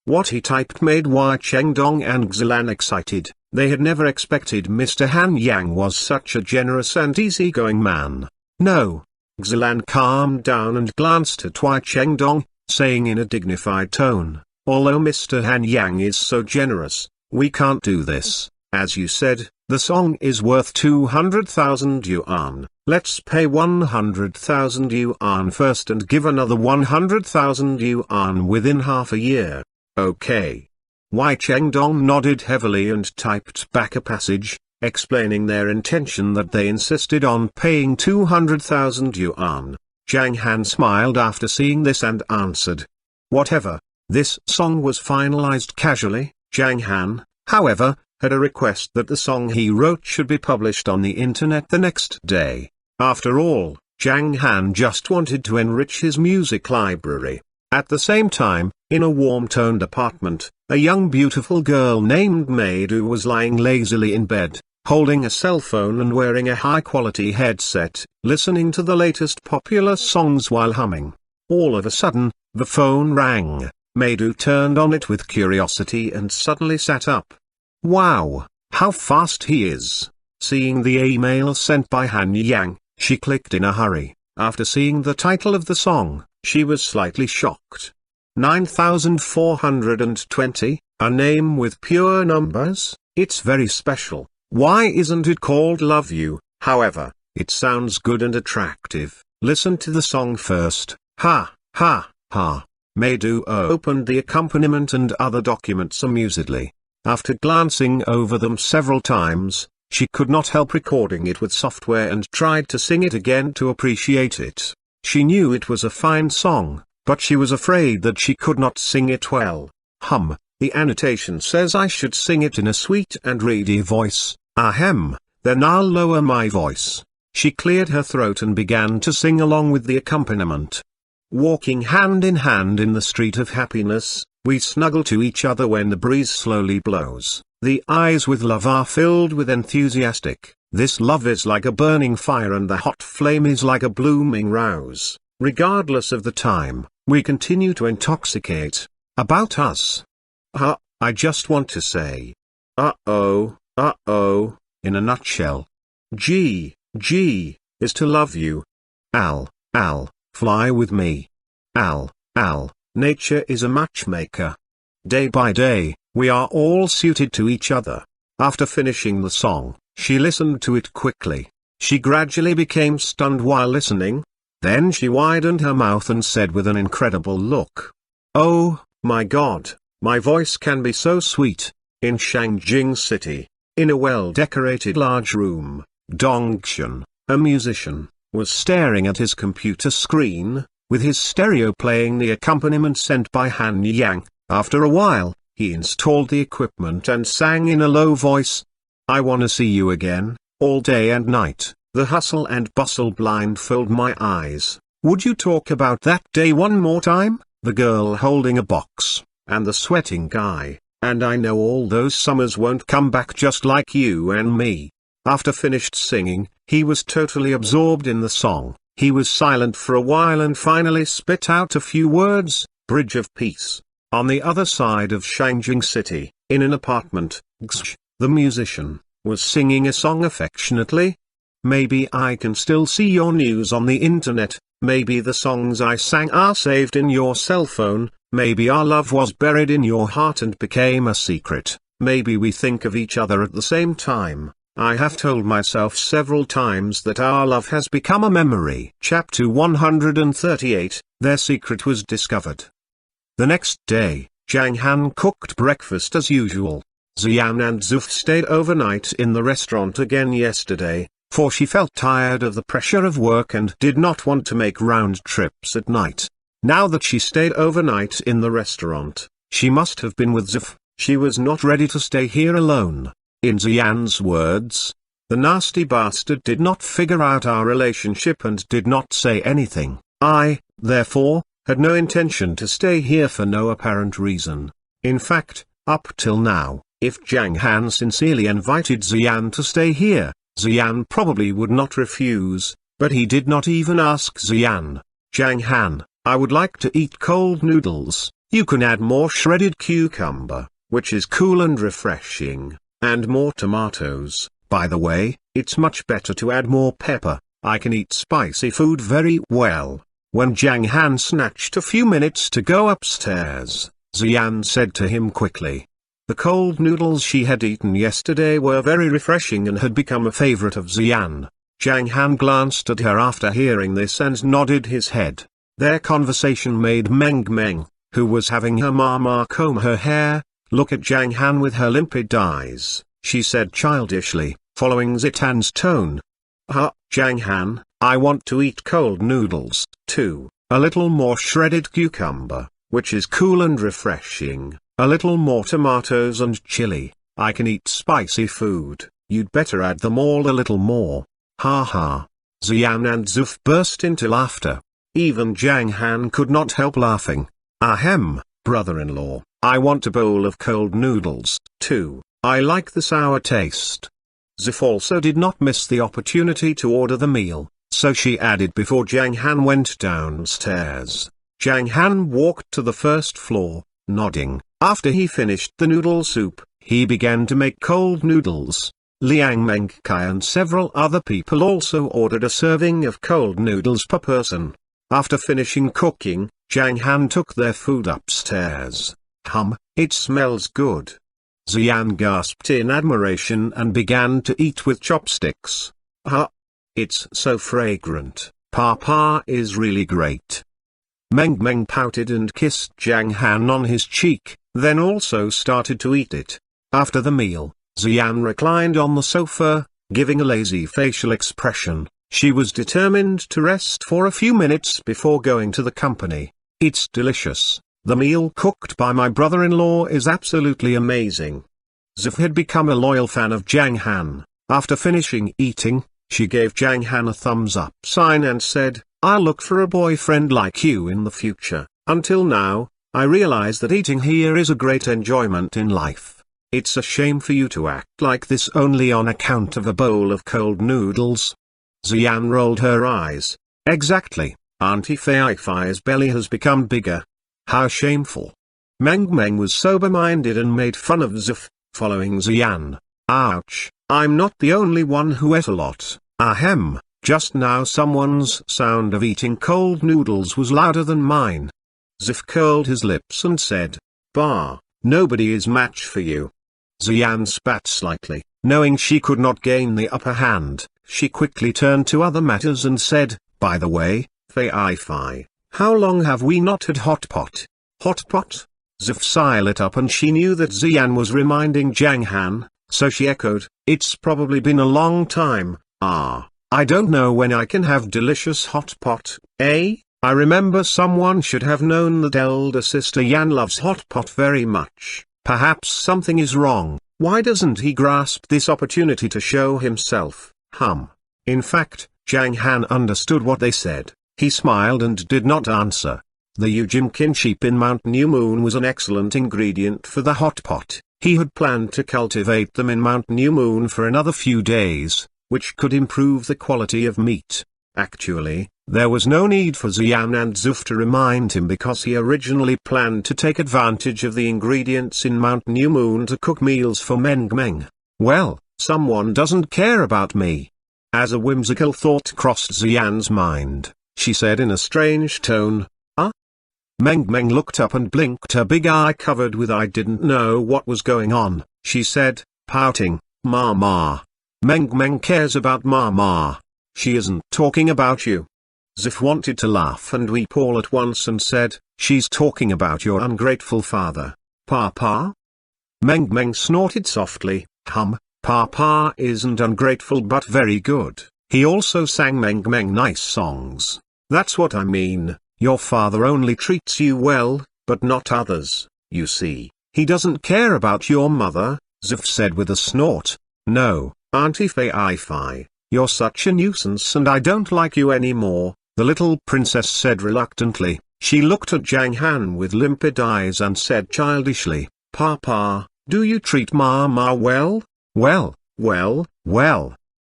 What he typed made Wei Chengdong and Xilan excited. They had never expected Mr. Han Yang was such a generous and easygoing man. No. Xilan calmed down and glanced at Wei Chengdong, saying in a dignified tone, although Mr. Han Yang is so generous, we can't do this. As you said, the song is worth 200,000 yuan. Let's pay 100,000 yuan first and give another 100,000 yuan within half a year. Okay. Wei Chengdong nodded heavily and typed back a passage, explaining their intention that they insisted on paying 200,000 yuan. Zhang Han smiled after seeing this and answered. Whatever. This song was finalized casually. Zhang Han, however, had a request that the song he wrote should be published on the internet the next day. After all, Zhang Han just wanted to enrich his music library. At the same time, in a warm-toned apartment, a young beautiful girl named Meidu was lying lazily in bed, holding a cell phone and wearing a high-quality headset, listening to the latest popular songs while humming. All of a sudden, the phone rang. Meidu turned on it with curiosity and suddenly sat up. Wow, how fast he is! Seeing the email sent by Han Yang, she clicked in a hurry. After seeing the title of the song, she was slightly shocked. 9420, a name with pure numbers? It's very special. Why isn't it called Love You? However, it sounds good and attractive. Listen to the song first. Ha, ha, ha. Meidu opened the accompaniment and other documents amusedly. After glancing over them several times, she could not help recording it with software and tried to sing it again to appreciate it. She knew it was a fine song, but she was afraid that she could not sing it well. The annotation says I should sing it in a sweet and reedy voice. Ahem, then I'll lower my voice. She cleared her throat and began to sing along with the accompaniment. Walking hand in hand in the street of happiness, we snuggle to each other when the breeze slowly blows. The eyes with love are filled with enthusiastic. This love is like a burning fire and the hot flame is like a blooming rose. Regardless of the time, we continue to intoxicate. About us. I just want to say. In a nutshell. G is to love you. Al, fly with me. Al, nature is a matchmaker. Day by day, we are all suited to each other. After finishing the song, she listened to it quickly. She gradually became stunned while listening. Then she widened her mouth and said with an incredible look. Oh, my God, my voice can be so sweet. In Shangjing City, in a well-decorated large room, Dongxuan, a musician, was staring at his computer screen, with his stereo playing the accompaniment sent by Han Yang. After a while, he installed the equipment and sang in a low voice. I wanna see you again, all day and night. The hustle and bustle blindfold my eyes. Would you talk about that day one more time? The girl holding a box, and the sweating guy, and I know all those summers won't come back just like you and me. After finished singing, he was totally absorbed in the song. He was silent for a while and finally spit out a few words, Bridge of Peace. On the other side of Shangjing City, In an apartment, the musician, was singing a song affectionately. Maybe I can still see your news on the internet, maybe the songs I sang are saved in your cell phone, maybe our love was buried in your heart and became a secret, maybe we think of each other at the same time. I have told myself several times that our love has become a memory. Chapter 138, Their secret was discovered. The next day, Zhang Han cooked breakfast as usual. Xian and Zuf stayed overnight in the restaurant again yesterday, for she felt tired of the pressure of work and did not want to make round trips at night. Now that she stayed overnight in the restaurant, she must have been with Zuf. She was not ready to stay here alone. In Xian's words, the nasty bastard did not figure out our relationship and did not say anything. I, therefore, had no intention to stay here for no apparent reason. In fact, up till now, if Zhang Han sincerely invited Xian to stay here, Xian probably would not refuse, but he did not even ask Xian. Zhang Han, I would like to eat cold noodles. You can add more shredded cucumber, which is cool and refreshing, and more tomatoes. By the way, it's much better to add more pepper. I can eat spicy food very well. When Zhang Han snatched a few minutes to go upstairs, Xian said to him quickly. The cold noodles she had eaten yesterday were very refreshing and had become a favorite of Xian. Zhang Han glanced at her after hearing this and nodded his head. Their conversation made Meng, who was having her mama comb her hair, look at Zhang Han with her limpid eyes. She said childishly, following Zitan's tone. Zhang Han, I want to eat cold noodles, too. A little more shredded cucumber, which is cool and refreshing. A little more tomatoes and chili. I can eat spicy food. You'd better add them all a little more. Ha ha. Xian and Zuf burst into laughter. Even Zhang Han could not help laughing. Ahem, brother-in-law, I want a bowl of cold noodles, too. I like the sour taste. Zuf also did not miss the opportunity to order the meal, so she added before Zhang Han went downstairs. Zhang Han walked to the first floor, nodding. After he finished the noodle soup, he began to make cold noodles. Liang Mengkai and several other people also ordered a serving of cold noodles per person. After finishing cooking, Zhang Han took their food upstairs. It smells good. Xian gasped in admiration and began to eat with chopsticks. It's so fragrant. Papa is really great. Meng pouted and kissed Zhang Han on his cheek, then also started to eat it. After the meal, Xian reclined on the sofa, giving a lazy facial expression. She was determined to rest for a few minutes before going to the company. It's delicious. The meal cooked by my brother-in-law is absolutely amazing. Zuf had become a loyal fan of Zhang Han. After finishing eating, she gave Zhang Han a thumbs-up sign and said, I'll look for a boyfriend like you in the future. Until now, I realize that eating here is a great enjoyment in life. It's a shame for you to act like this only on account of a bowl of cold noodles. Xian rolled her eyes. Exactly, Auntie Fei Fei's belly has become bigger. How shameful. Meng was sober-minded and made fun of Zuf, following Xian. Ouch, I'm not the only one who ate a lot. Ahem. Just now someone's sound of eating cold noodles was louder than mine. Zif curled his lips and said, Bah, nobody is match for you. Xian spat slightly, knowing she could not gain the upper hand. She quickly turned to other matters and said, By the way, Fei, how long have we not had hot pot? Hot pot? Zif's sigh lit up and she knew that Xian was reminding Zhang Han, so she echoed, It's probably been a long time. I don't know when I can have delicious hot pot, eh? I remember someone should have known that elder sister Yan loves hot pot very much. Perhaps something is wrong. Why doesn't he grasp this opportunity to show himself? In fact, Zhang Han understood what they said. He smiled and did not answer. The Yujimkin sheep in Mount New Moon was an excellent ingredient for the hot pot. He had planned to cultivate them in Mount New Moon for another few days, which could improve the quality of meat. Actually, There was no need for Xian and Zuf to remind him because he originally planned to take advantage of the ingredients in Mount New Moon to cook meals for Meng Meng. Well, someone doesn't care about me. As a whimsical thought crossed Xian's mind, she said in a strange tone, "Ah?" Meng Meng looked up and blinked her big eye covered with I didn't know what was going on. She said, pouting, "Ma. Meng Meng cares about Ma. She isn't talking about you." Zif wanted to laugh and weep all at once and said, "She's talking about your ungrateful father, Papa." Meng Meng snorted softly, Papa isn't ungrateful but very good. He also sang Meng Meng nice songs. That's what I mean, your father only treats you well, but not others, you see. He doesn't care about your mother, Zif said with a snort. No, Auntie Fei, you're such a nuisance and I don't like you anymore, the little princess said reluctantly. She looked at Zhang Han with limpid eyes and said childishly, Papa, do you treat Mama well? Well.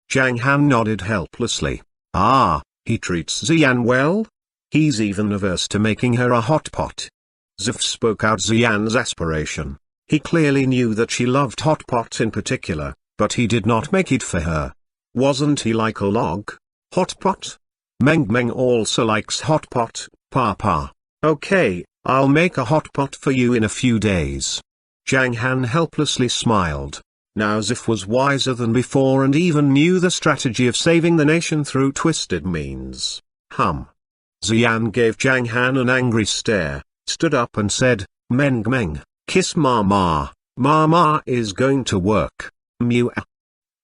Zhang Han nodded helplessly. Ah, he treats Xian well? He's even averse to making her a hot pot. Zif spoke out Xian's aspiration. He clearly knew that she loved hot pot in particular, but he did not make it for her. Wasn't he like a log? Hot pot? Meng Meng also likes hot pot, Papa. Okay, I'll make a hot pot for you in a few days. Zhang Han helplessly smiled. Now Zif was wiser than before and even knew the strategy of saving the nation through twisted means. Xian gave Zhang Han an angry stare, stood up and said, Meng Meng, kiss Mama. Mama is going to work. Meow.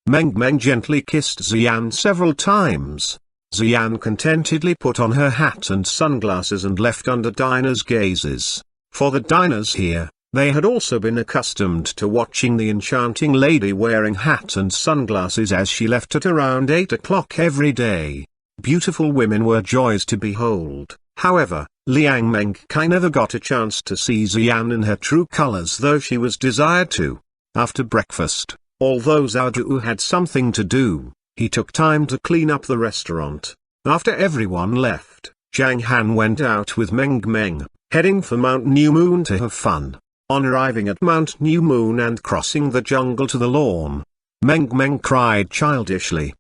Meng Meng gently kissed Xian several times. Xian contentedly put on her hat and sunglasses and left under Dinah's gazes. For the diners here, they had also been accustomed to watching the enchanting lady wearing hat and sunglasses as she left at around 8 o'clock every day. Beautiful women were joys to behold. However, Liang Mengkai never got a chance to see Xian in her true colors though she was desired to. After breakfast, although Zhao Du had something to do, he took time to clean up the restaurant. After everyone left, Zhang Han went out with Meng Meng, heading for Mount New Moon to have fun. On arriving at Mount New Moon and crossing the jungle to the lawn, Meng Meng cried childishly.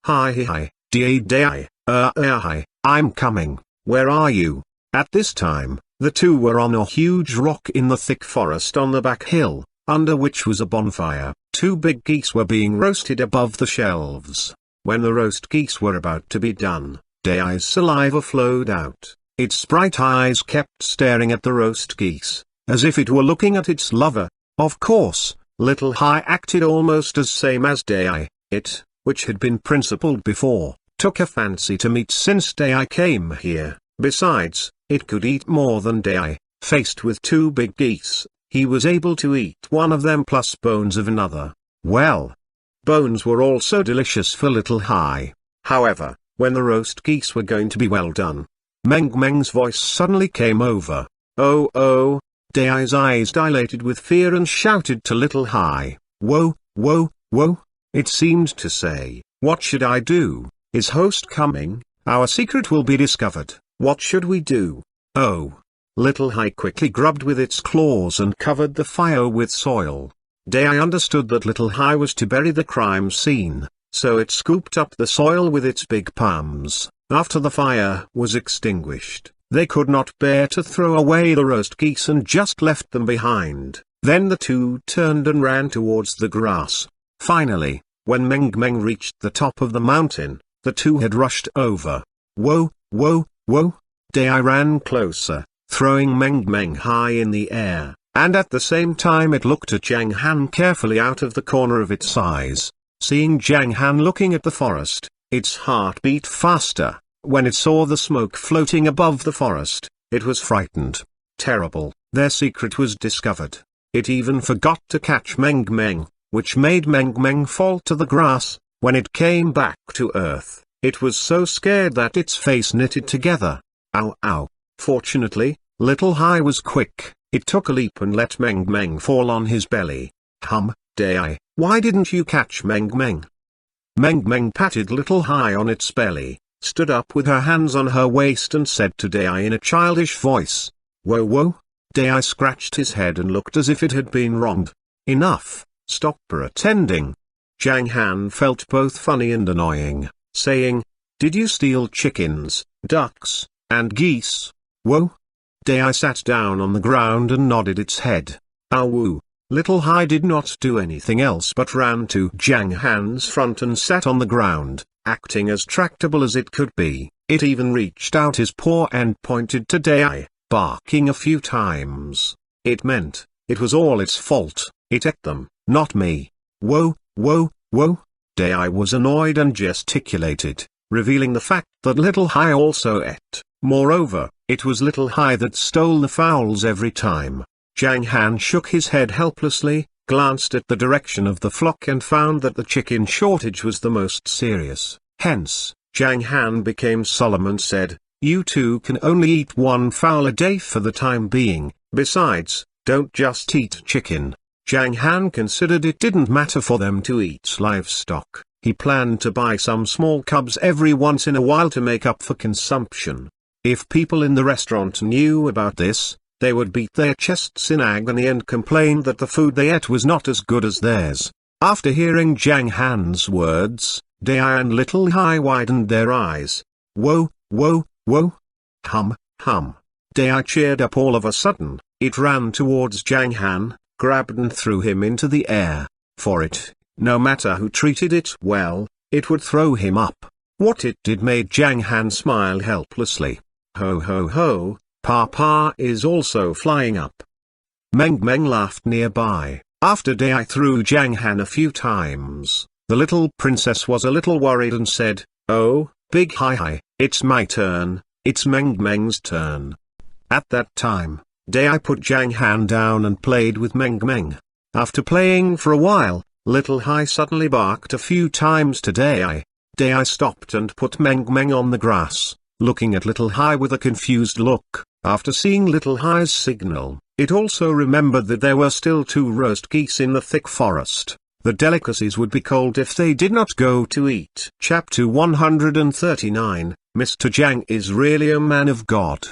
Hi, Dai, I'm coming, where are you? At this time, the two were on a huge rock in the thick forest on the back hill, under which was a bonfire. Two big geese were being roasted above the shelves. When the roast geese were about to be done, Dai's saliva flowed out. Its bright eyes kept staring at the roast geese, as if it were looking at its lover. Of course, Little Hai acted almost as same as Dai. It, which had been principled before, took a fancy to meet since Dai came here. Besides, it could eat more than Dai. Faced with two big geese, he was able to eat one of them plus bones of another. Well, bones were also delicious for Little Hai. However, when the roast geese were going to be well done, Meng Meng's voice suddenly came over. Oh, Dai's eyes dilated with fear and shouted to Little Hai. Whoa. It seemed to say, what should I do? Is host coming? Our secret will be discovered. What should we do? Oh. Little Hai quickly grubbed with its claws and covered the fire with soil. Dai understood that Little Hai was to bury the crime scene, so it scooped up the soil with its big palms. After the fire was extinguished, they could not bear to throw away the roast geese and just left them behind. Then the two turned and ran towards the grass. Finally, when Meng Meng reached the top of the mountain, the two had rushed over. Whoa. Dai ran closer, throwing Meng Meng high in the air, and at the same time it looked at Zhang Han carefully out of the corner of its eyes. Seeing Zhang Han looking at the forest, its heart beat faster. When it saw the smoke floating above the forest, it was frightened. Terrible, their secret was discovered. It even forgot to catch Meng Meng, which made Meng Meng fall to the grass. When it came back to earth, it was so scared that its face knitted together. Ow. Fortunately, Little Hai was quick. It took a leap and let Meng Meng fall on his belly. Dai, why didn't you catch Meng Meng? Meng Meng patted Little Hai on its belly. stood up with her hands on her waist and said to Dai in a childish voice, "Whoa whoa." Dai scratched his head and looked as if it had been wronged. "Enough, stop pretending." Zhang Han felt both funny and annoying, saying, "Did you steal chickens, ducks, and geese?" "Whoa." Dai sat down on the ground and nodded its head. "Ow." Little Hai did not do anything else but ran to Zhang Han's front and sat on the ground, acting as tractable as it could be. It even reached out his paw and pointed to Dai, barking a few times. It meant, it was all its fault, it ate them, not me. "Whoa, whoa, whoa." Dai was annoyed and gesticulated, revealing the fact that Little Hai also ate. Moreover, it was Little Hai that stole the fowls every time. Zhang Han shook his head helplessly, glanced at the direction of the flock and found that the chicken shortage was the most serious. Hence, Zhang Han became solemn and said, "You two can only eat one fowl a day for the time being, besides, don't just eat chicken." Zhang Han considered it didn't matter for them to eat livestock. He planned to buy some small cubs every once in a while to make up for consumption. If people in the restaurant knew about this, they would beat their chests in agony and complain that the food they ate was not as good as theirs. After hearing Zhang Han's words, Dai and Little Hai widened their eyes. "Whoa, whoa, whoa." Hum, hum. Dai cheered up all of a sudden. It ran towards Zhang Han, grabbed and threw him into the air. For it, no matter who treated it well, it would throw him up. What it did made Zhang Han smile helplessly. "Ho ho ho. Papa is also flying up." Meng Meng laughed nearby. After Dai threw Zhang Han a few times, the little princess was a little worried and said, "Oh, Big Hai, it's my turn, it's Meng Meng's turn." At that time, Dai put Zhang Han down and played with Meng Meng. After playing for a while, Little Hai suddenly barked a few times to Dai. Dai stopped and put Meng Meng on the grass, looking at Little Hai with a confused look. After seeing Little Hai's signal, it also remembered that there were still 2 roast geese in the thick forest. The delicacies would be cold if they did not go to eat. Chapter 139, Mr. Zhang is really a man of God.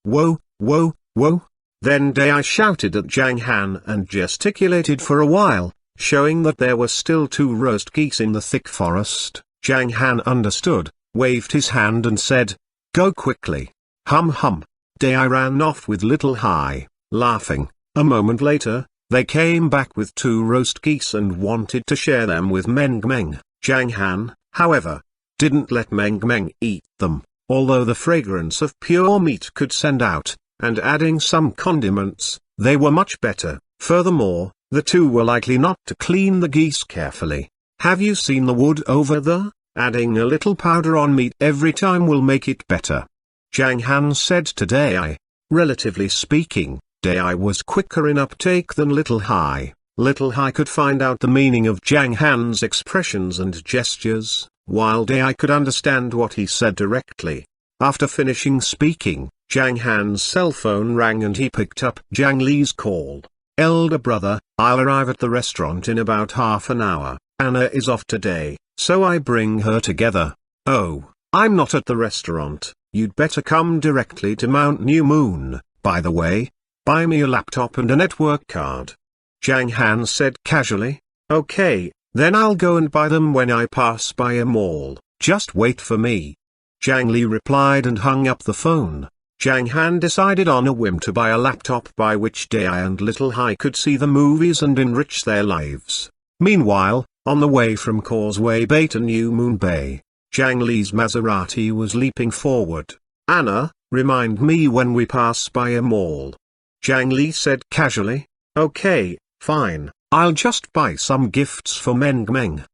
"Whoa, whoa, whoa." Then Dai shouted at Zhang Han and gesticulated for a while, showing that there were still 2 roast geese in the thick forest. Zhang Han understood, waved his hand and said, "Go quickly." Hum hum. Dai ran off with Little Hai, laughing. A moment later, they came back with 2 roast geese and wanted to share them with Meng Meng. Zhang Han, however, didn't let Meng Meng eat them, although the fragrance of pure meat could send out, and adding some condiments, they were much better. Furthermore, the 2 were likely not to clean the geese carefully. "Have you seen the wood over there? Adding a little powder on meat every time will make it better," Zhang Han said to Dai. Relatively speaking, Dai was quicker in uptake than Little Hai. Little Hai could find out the meaning of Zhang Han's expressions and gestures, while Dai could understand what he said directly. After finishing speaking, Zhang Han's cell phone rang and he picked up Zhang Li's call. "Elder brother, I'll arrive at the restaurant in about half an hour. Anna is off today, so I bring her together." "Oh, I'm not at the restaurant. You'd better come directly to Mount New Moon. By the way, buy me a laptop and a network card," Zhang Han said casually. "Okay, then I'll go and buy them when I pass by a mall. Just wait for me." Zhang Li replied and hung up the phone. Zhang Han decided on a whim to buy a laptop by which Dai and Little Hai could see the movies and enrich their lives. Meanwhile, on the way from Causeway Bay to New Moon Bay, Zhang Li's Maserati was leaping forward. "Anna, remind me when we pass by a mall," Zhang Li said casually. "Okay, fine, I'll just buy some gifts for Meng Meng."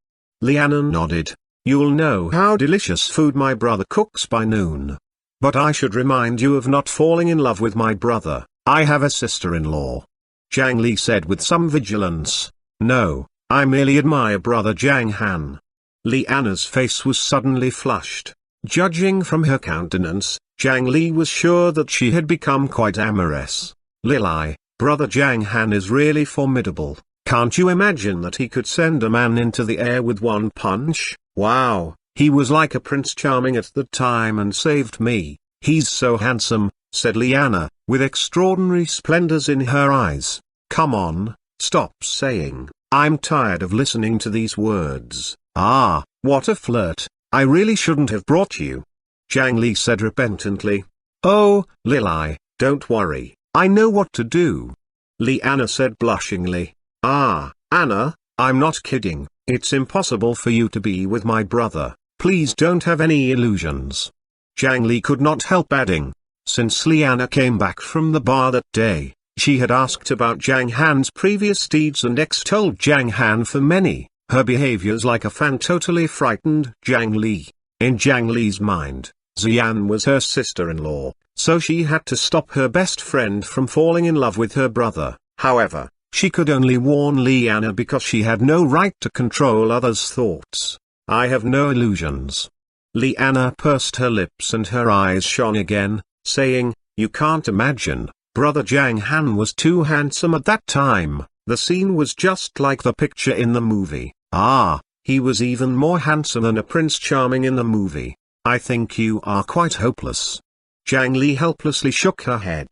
Liana nodded. "You'll know how delicious food my brother cooks by noon. But I should remind you of not falling in love with my brother. I have a sister-in-law," Zhang Li said with some vigilance. "No, I merely admire brother Zhang Han." Liana's face was suddenly flushed. Judging from her countenance, Zhang Li was sure that she had become quite amorous. "Lili, brother Zhang Han is really formidable. Can't you imagine that he could send a man into the air with one punch? Wow, He was like a Prince Charming at the time and saved me. He's so handsome, said Liana, with extraordinary splendors in her eyes. Come on, stop saying, I'm tired of listening to these words. Ah, what a flirt, I really shouldn't have brought you. Zhang Li said repentantly. Oh, Lili, don't worry, I know what to do. Liana said blushingly. Ah, Anna, I'm not kidding, it's impossible for you to be with my brother, please don't have any illusions. Zhang Li could not help adding. Since Liana came back from the bar that day, she had asked about Zhang Han's previous deeds and extolled Zhang Han for many, her behaviors like a fan totally frightened Zhang Li. In Zhang Li's mind, Xian was her sister-in-law, so she had to stop her best friend from falling in love with her brother. However, she could only warn Liana because she had no right to control others' thoughts. I have no illusions. Liana pursed her lips and her eyes shone again, saying, you can't imagine, brother Zhang Han was too handsome at that time, the scene was just like the picture in the movie. Ah, he was even more handsome than a Prince Charming in the movie. I think you are quite hopeless. Zhang Li helplessly shook her head.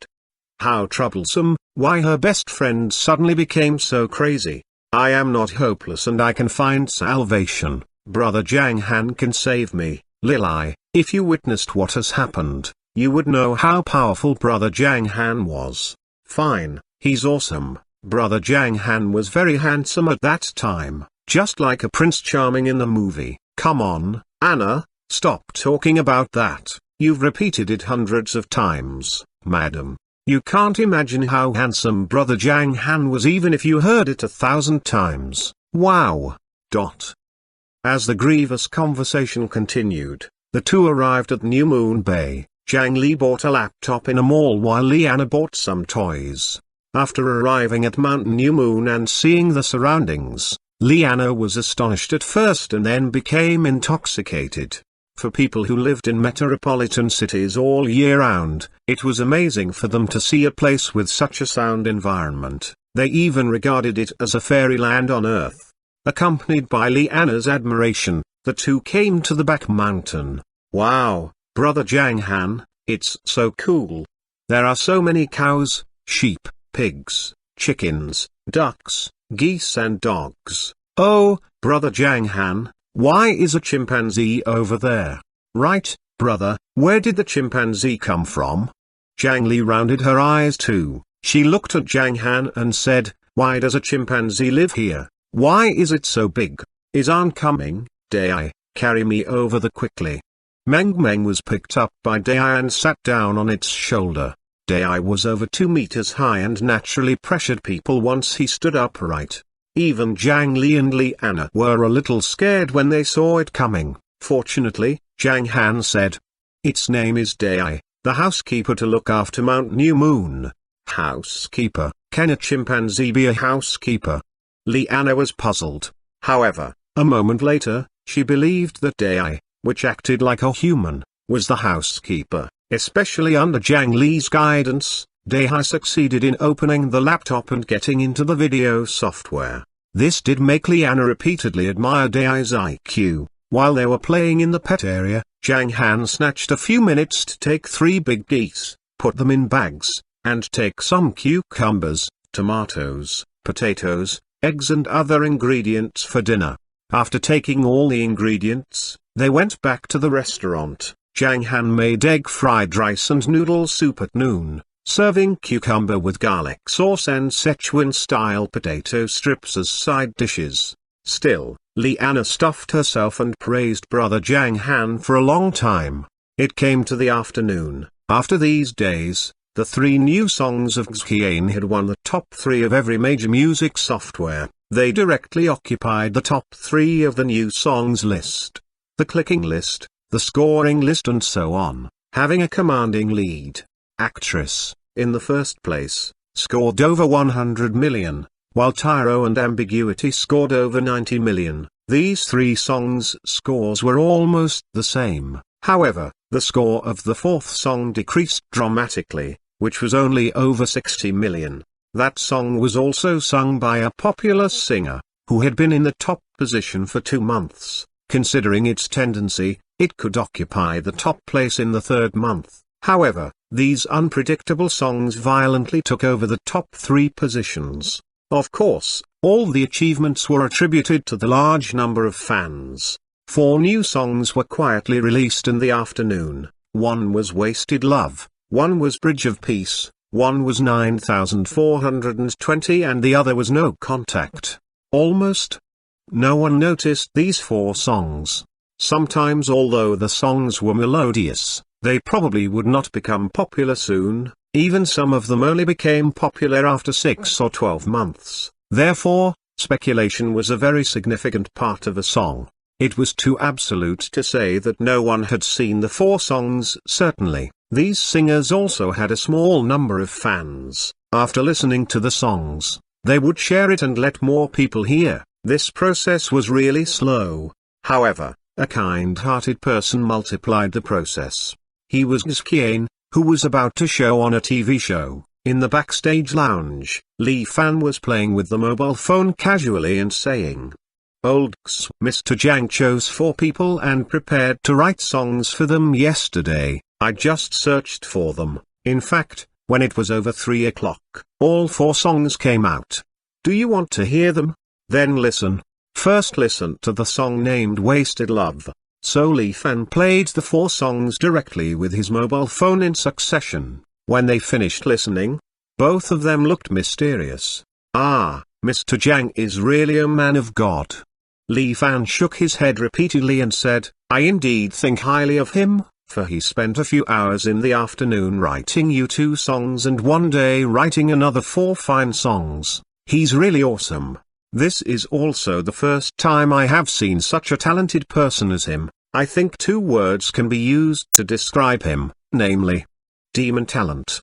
How troublesome, why her best friend suddenly became so crazy. I am not hopeless and I can find salvation, brother Zhang Han can save me. Lili, if you witnessed what has happened, you would know how powerful brother Zhang Han was. Fine, he's awesome, brother Zhang Han was very handsome at that time, just like a Prince Charming in the movie. Come on, Anna, stop talking about that, you've repeated it hundreds of times, madam. You can't imagine how handsome brother Zhang Han was even if you heard it 1,000 times. Wow. As the grievous conversation continued, the two arrived at New Moon Bay. Zhang Li bought a laptop in a mall while Liana bought some toys. After arriving at Mount New Moon and seeing the surroundings, Liana was astonished at first and then became intoxicated. For people who lived in metropolitan cities all year round, it was amazing for them to see a place with such a sound environment. They even regarded it as a fairyland on earth. Accompanied by Liana's admiration, the two came to the back mountain. Wow, brother Zhang Han, it's so cool. There are so many cows, sheep, pigs, chickens, ducks, geese and dogs. Oh, brother Zhang Han, why is a chimpanzee over there? Right, brother, where did the chimpanzee come from? Zhang Li rounded her eyes too. She looked at Zhang Han and said, why does a chimpanzee live here? Why is it so big? Is Aunt coming? Dai, carry me over there quickly. Meng Meng was picked up by Dai and sat down on its shoulder. Dai was over 2 meters high and naturally pressured people once he stood upright. Even Zhang Li and Liana were a little scared when they saw it coming. Fortunately, Zhang Han said, its name is Dai, the housekeeper to look after Mount New Moon. Housekeeper, can a chimpanzee be a housekeeper? Liana was puzzled. However, a moment later, she believed that Dai, which acted like a human, was the housekeeper. Especially under Zhang Li's guidance, Dai succeeded in opening the laptop and getting into the video software. This did make Liana repeatedly admire Dai's IQ. While they were playing in the pet area, Zhang Han snatched a few minutes to take 3 big geese, put them in bags, and take some cucumbers, tomatoes, potatoes, eggs and other ingredients for dinner. After taking all the ingredients, they went back to the restaurant. Zhang Han made egg fried rice and noodle soup at noon, serving cucumber with garlic sauce and Sichuan-style potato strips as side dishes. Still, Liana stuffed herself and praised brother Zhang Han for a long time. It came to the afternoon. After these days, the 3 new songs of Xuanhuan had won the top 3 of every major music software. They directly occupied the top 3 of the new songs list, the clicking list, the scoring list and so on. Having a commanding lead, Actress, in the first place, scored over 100 million, while Tyro and Ambiguity scored over 90 million. These 3 songs' scores were almost the same. However, the score of the 4th song decreased dramatically, which was only over 60 million. That song was also sung by a popular singer, who had been in the top position for 2 months. Considering its tendency, it could occupy the top place in the third month. However, these unpredictable songs violently took over the top 3 positions. Of course, all the achievements were attributed to the large number of fans. 4 new songs were quietly released in the afternoon. One was Wasted Love, one was Bridge of Peace, one was 9420 and the other was No Contact. Almost no one noticed these 4 songs. Sometimes, although the songs were melodious, they probably would not become popular soon. Even some of them only became popular after 6 or 12 months. Therefore, speculation was a very significant part of a song. It was too absolute to say that no one had seen the 4 songs. Certainly, these singers also had a small number of fans. After listening to the songs, they would share it and let more people hear. This process was really slow. However, a kind-hearted person multiplied the process. He was Xuanhuan, who was about to show on a TV show. In the backstage lounge, Li Fan was playing with the mobile phone casually and saying, "Old X." Mr. Zhang chose 4 people and prepared to write songs for them yesterday. I just searched for them. In fact, when it was over 3 o'clock, all 4 songs came out. Do you want to hear them? Then listen. First listen to the song named Wasted Love. So Li Fan played the 4 songs directly with his mobile phone in succession. When they finished listening, both of them looked mysterious. Ah, Mr. Zhang is really a man of God. Li Fan shook his head repeatedly and said, I indeed think highly of him, for he spent a few hours in the afternoon writing you 2 songs and one day writing another 4 fine songs. He's really awesome. This is also the first time I have seen such a talented person as him. I think 2 words can be used to describe him, namely, demon talent.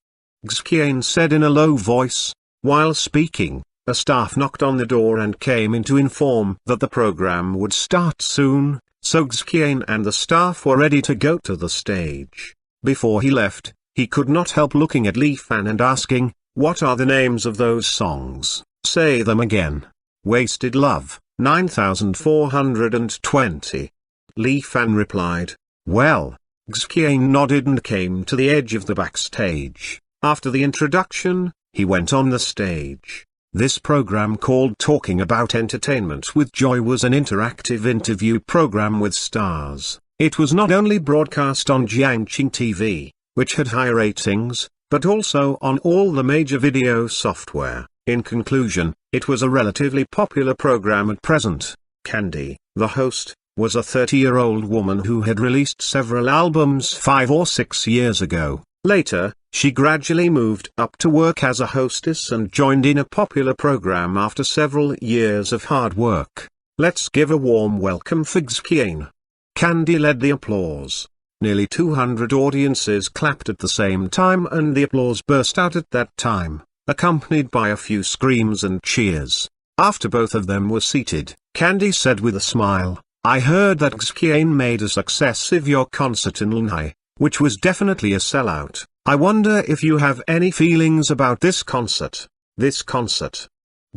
Xuanhuan said in a low voice. While speaking, a staff knocked on the door and came in to inform that the program would start soon, so Xuanhuan and the staff were ready to go to the stage. Before he left, he could not help looking at Li Fan and asking, what are the names of those songs? Say them again. Wasted Love, 9420. Li Fan replied. Well, Xuanhuan nodded and came to the edge of the backstage. After the introduction, he went on the stage. This program called Talking About Entertainment with Joy was an interactive interview program with stars. It was not only broadcast on Jiangqing TV, which had high ratings, but also on all the major video software. In conclusion, it was a relatively popular program at present. Candy, the host, was a 30-year-old woman who had released several albums 5 or 6 years ago. Later, she gradually moved up to work as a hostess and joined in a popular program after several years of hard work. Let's give a warm welcome for Xuanhuan. Candy led the applause. Nearly 200 audiences clapped at the same time and the applause burst out at that time, accompanied by a few screams and cheers. After both of them were seated, Candy said with a smile, I heard that Xuanhuan made a success of your concert in Lunhai, which was definitely a sellout. I wonder if you have any feelings about this concert. This concert.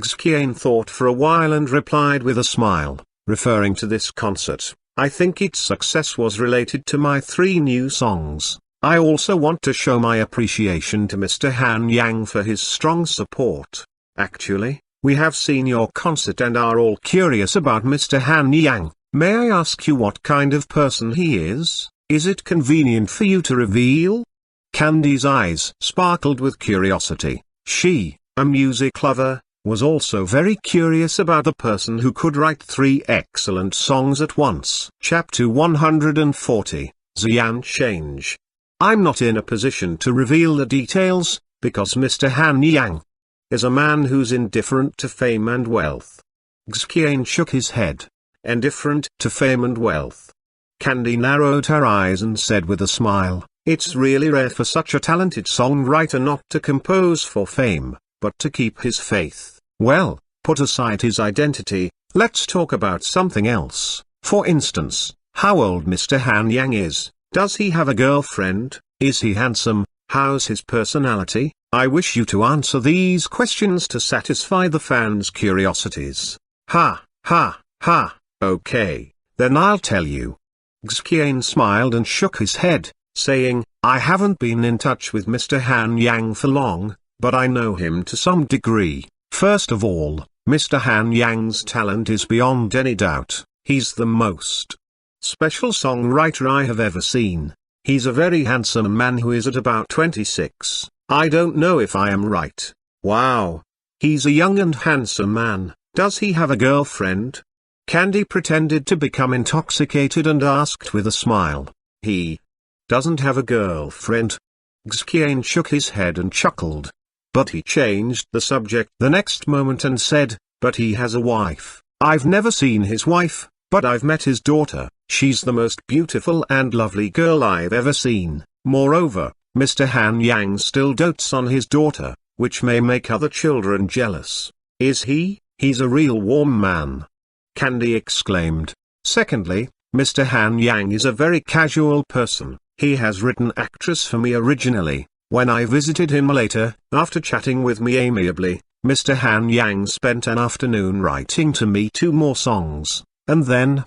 Xuanhuan thought for a while and replied with a smile, referring to this concert. I think its success was related to my 3 new songs. I also want to show my appreciation to Mr. Han Yang for his strong support. Actually, we have seen your concert and are all curious about Mr. Han Yang. May I ask you what kind of person he is? Is it convenient for you to reveal? Candy's eyes sparkled with curiosity. She, a music lover, was also very curious about the person who could write 3 excellent songs at once. Chapter 140, Xian Change. I'm not in a position to reveal the details, because Mr. Han Yang is a man who's indifferent to fame and wealth. Xuanhuan shook his head. Indifferent to fame and wealth. Candy narrowed her eyes and said with a smile, it's really rare for such a talented songwriter not to compose for fame, but to keep his faith. Well, put aside his identity, let's talk about something else. For instance, how old Mr. Han Yang is. Does he have a girlfriend? Is he handsome? How's his personality? I wish you to answer these questions to satisfy the fans' curiosities. Ha, ha, ha. Okay, then I'll tell you. Xuanhuan smiled and shook his head, saying, I haven't been in touch with Mr. Han Yang for long, but I know him to some degree. First of all, Mr. Han Yang's talent is beyond any doubt. He's the most special songwriter I have ever seen. He's a very handsome man who is at about 26. I don't know if I am right. Wow. He's a young and handsome man. Does he have a girlfriend? Candy pretended to become intoxicated and asked with a smile. He doesn't have a girlfriend. Xuanhuan shook his head and chuckled. But he changed the subject the next moment and said, but he has a wife. I've never seen his wife, but I've met his daughter. She's the most beautiful and lovely girl I've ever seen. Moreover, Mr. Han Yang still dotes on his daughter, which may make other children jealous. Is he? He's a real warm man. Candy exclaimed. Secondly, Mr. Han Yang is a very casual person. He has written actress for me originally. When I visited him later, after chatting with me amiably, Mr. Han Yang spent an afternoon writing to me 2 more songs, and then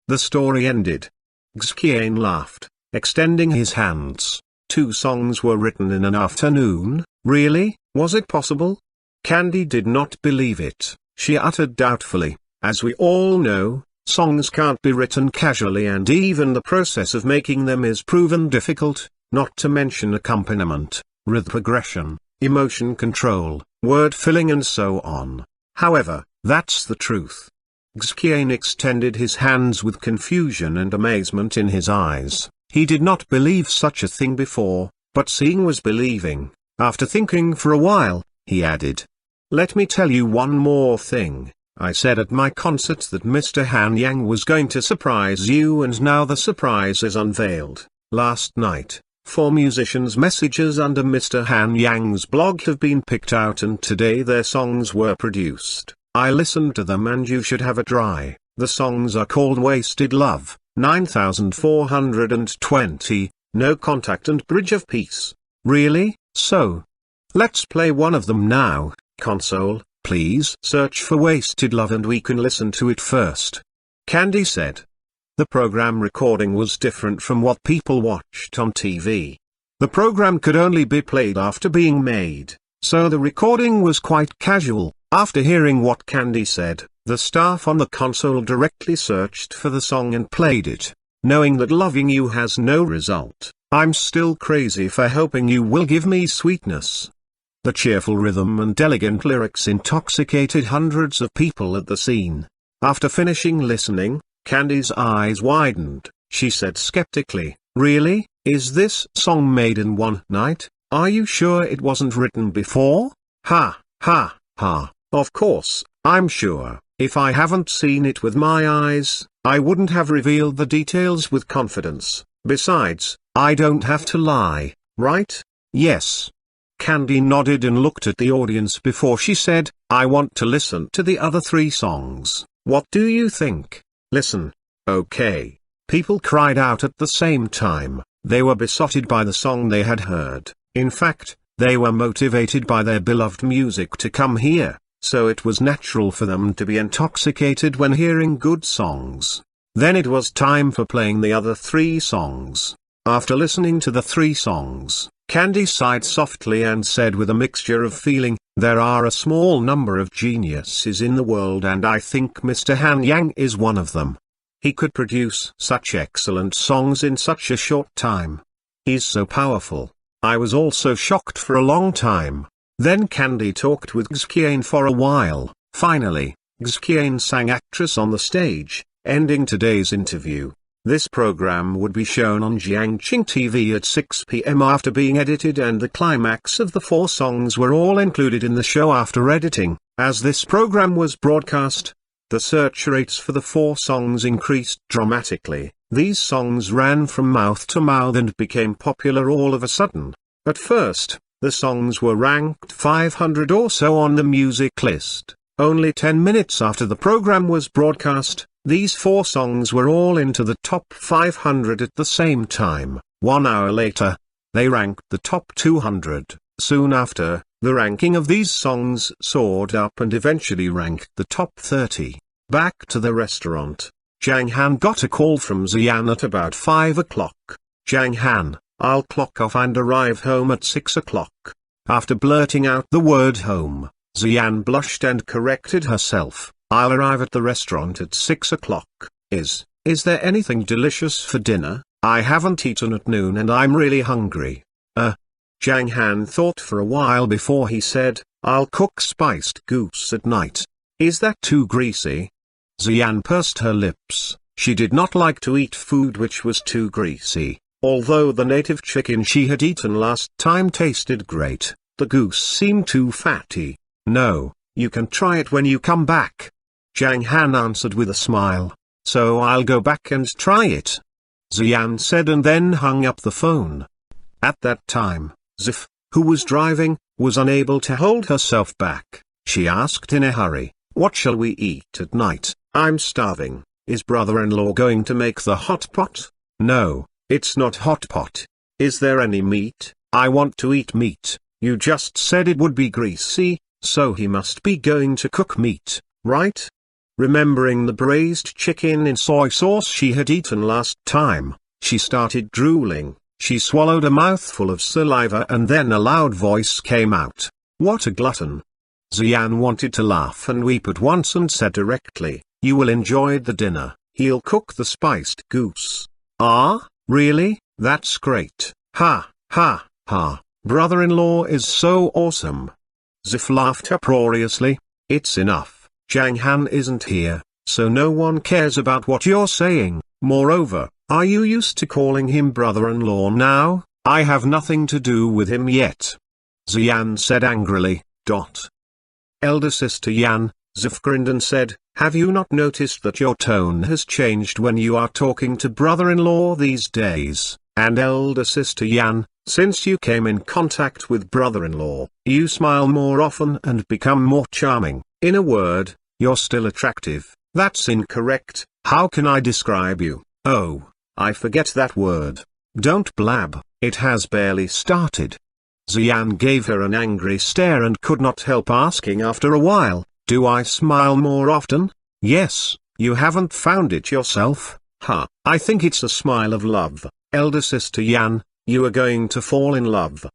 the story ended. Xuanhuan laughed, extending his hands. 2 songs were written in an afternoon? Really? Was it possible? Candy did not believe it. She uttered doubtfully, as we all know, songs can't be written casually, and even the process of making them is proven difficult, not to mention accompaniment, rhythm progression, emotion control, word filling and so on. However, that's the truth. Xuanhuan extended his hands with confusion and amazement in his eyes. He did not believe such a thing before, but seeing was believing. After thinking for a while, he added, let me tell you one more thing. I said at my concert that Mr. Han Yang was going to surprise you, and now the surprise is unveiled. Last night, 4 musicians' messages under Mr. Han Yang's blog have been picked out, and today their songs were produced. I listened to them and you should have a try. The songs are called Wasted Love, 9420, No Contact and Bridge of Peace. Really? So? Let's play one of them now. Console, please search for Wasted Love and we can listen to it first. Candy said. The program recording was different from what people watched on TV. The program could only be played after being made, so the recording was quite casual. After hearing what Candy said, the staff on the console directly searched for the song and played it. Knowing that Loving You has no result, I'm still crazy for hoping you will give me sweetness. The cheerful rhythm and elegant lyrics intoxicated hundreds of people at the scene. After finishing listening, Candy's eyes widened. She said skeptically, really? Is this song made in one night? Are you sure it wasn't written before? Ha, ha, ha. Of course, I'm sure. If I haven't seen it with my eyes, I wouldn't have revealed the details with confidence. Besides, I don't have to lie, right? Yes. Candy nodded and looked at the audience before she said, I want to listen to the other 3 songs. What do you think? Listen. Okay. People cried out at the same time. They were besotted by the song they had heard. In fact, they were motivated by their beloved music to come here, so it was natural for them to be intoxicated when hearing good songs. Then it was time for playing the other 3 songs. After listening to the 3 songs, Candy sighed softly and said with a mixture of feeling, there are a small number of geniuses in the world and I think Mr. Han Yang is one of them. He could produce such excellent songs in such a short time. He's so powerful. I was also shocked for a long time. Then Candy talked with Xuanhuan for a while. Finally, Xuanhuan sang actress on the stage, ending today's interview. This program would be shown on Jiangqing TV at 6 p.m. after being edited, and the climax of the 4 songs were all included in the show after editing. As this program was broadcast, the search rates for the 4 songs increased dramatically. These songs ran from mouth to mouth and became popular all of a sudden. At first, the songs were ranked 500 or so on the music list. Only 10 minutes after the program was broadcast, these 4 songs were all into the top 500 at the same time. 1 hour later, they ranked the top 200. Soon after, the ranking of these songs soared up and eventually ranked the top 30. Back to the restaurant. Zhang Han got a call from Xian at about 5 o'clock. Zhang Han, I'll clock off and arrive home at 6 o'clock. After blurting out the word home, Xian blushed and corrected herself. I'll arrive at the restaurant at 6 o'clock. Is there anything delicious for dinner? I haven't eaten at noon and I'm really hungry. Zhang Han thought for a while before he said, I'll cook spiced goose at night. Is that too greasy? Xian pursed her lips. She did not like to eat food which was too greasy. Although the native chicken she had eaten last time tasted great, the goose seemed too fatty. No, you can try it when you come back. Zhang Han answered with a smile. So I'll go back and try it. Xian said and then hung up the phone. At that time, Zif, who was driving, was unable to hold herself back. She asked in a hurry, what shall we eat at night? I'm starving. Is brother-in-law going to make the hot pot? No, it's not hot pot. Is there any meat? I want to eat meat. You just said it would be greasy, so he must be going to cook meat, right? Remembering the braised chicken in soy sauce she had eaten last time, she started drooling. She swallowed a mouthful of saliva and then a loud voice came out. What a glutton! Xian wanted to laugh and weep at once and said directly, you will enjoy the dinner, he'll cook the spiced goose. Ah, really? That's great. Ha, ha, ha, brother-in-law is so awesome. Zif laughed uproariously. It's enough, Zhang Han isn't here, so no one cares about what you're saying. Moreover, are you used to calling him brother-in-law now? I have nothing to do with him yet. Xian said angrily. Elder sister Yan, Zif grinned and said, have you not noticed that your tone has changed when you are talking to brother-in-law these days? And elder sister Yan, since you came in contact with brother-in-law, you smile more often and become more charming. In a word, you're still attractive. That's incorrect. How can I describe you? Oh, I forget that word. Don't blab, it has barely started. Xian gave her an angry stare and could not help asking after a while, do I smile more often? Yes, you haven't found it yourself? Ha, I think it's a smile of love. Elder sister Yan, you are going to fall in love.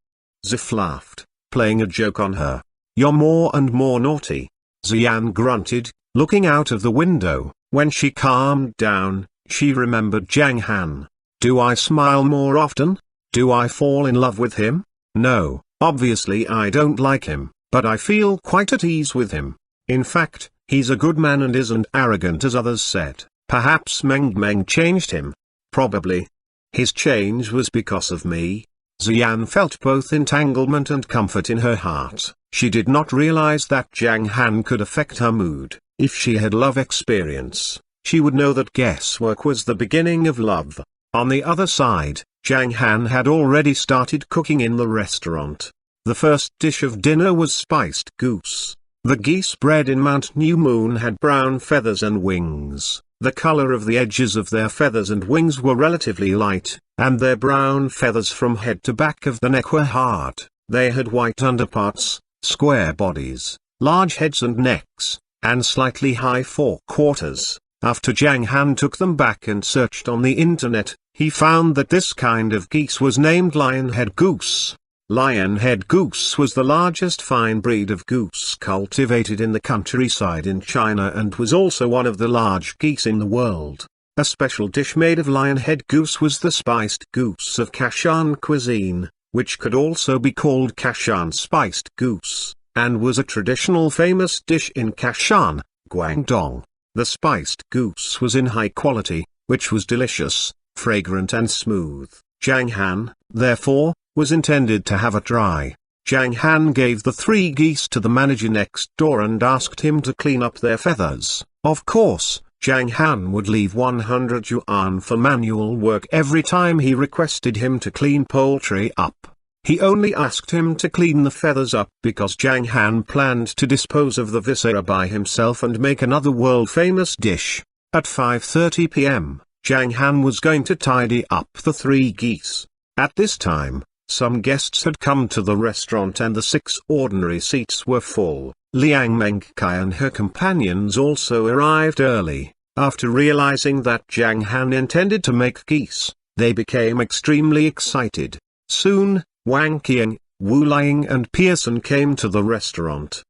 Zif laughed, playing a joke on her. You're more and more naughty. Xian grunted, looking out of the window. When she calmed down, she remembered Zhang Han. Do I smile more often? Do I fall in love with him? No, obviously I don't like him, but I feel quite at ease with him. In fact, he's a good man and isn't arrogant as others said. Perhaps Meng changed him. Probably. His change was because of me. Xian felt both entanglement and comfort in her heart. She did not realize that Zhang Han could affect her mood. If she had love experience, she would know that guesswork was the beginning of love. On the other side, Zhang Han had already started cooking in the restaurant. The first dish of dinner was spiced goose. The geese bred in Mount New Moon had brown feathers and wings. The color of the edges of their feathers and wings were relatively light, and their brown feathers from head to back of the neck were hard. They had white underparts, square bodies, large heads and necks, and slightly high forequarters. After Zhang Han took them back and searched on the internet, he found that this kind of geese was named lion-head goose. Lion-head goose was the largest fine breed of goose cultivated in the countryside in China and was also one of the large geese in the world. A special dish made of lion-head goose was the spiced goose of Kashan cuisine, which could also be called Kashan spiced goose, and was a traditional famous dish in Kashan, Guangdong. The spiced goose was in high quality, which was delicious, fragrant and smooth. Zhang Han, therefore, was intended to have a try. Zhang Han gave the 3 geese to the manager next door and asked him to clean up their feathers. Of course, Zhang Han would leave 100 yuan for manual work every time he requested him to clean poultry up. He only asked him to clean the feathers up because Zhang Han planned to dispose of the viscera by himself and make another world-famous dish. At 5:30 p.m., Zhang Han was going to tidy up the 3 geese. At this time, some guests had come to the restaurant and the 6 ordinary seats were full. Liang Mengkai and her companions also arrived early. After realizing that Zhang Han intended to make geese, they became extremely excited. Soon, Wang Qiang, Wu Liang and Pearson came to the restaurant.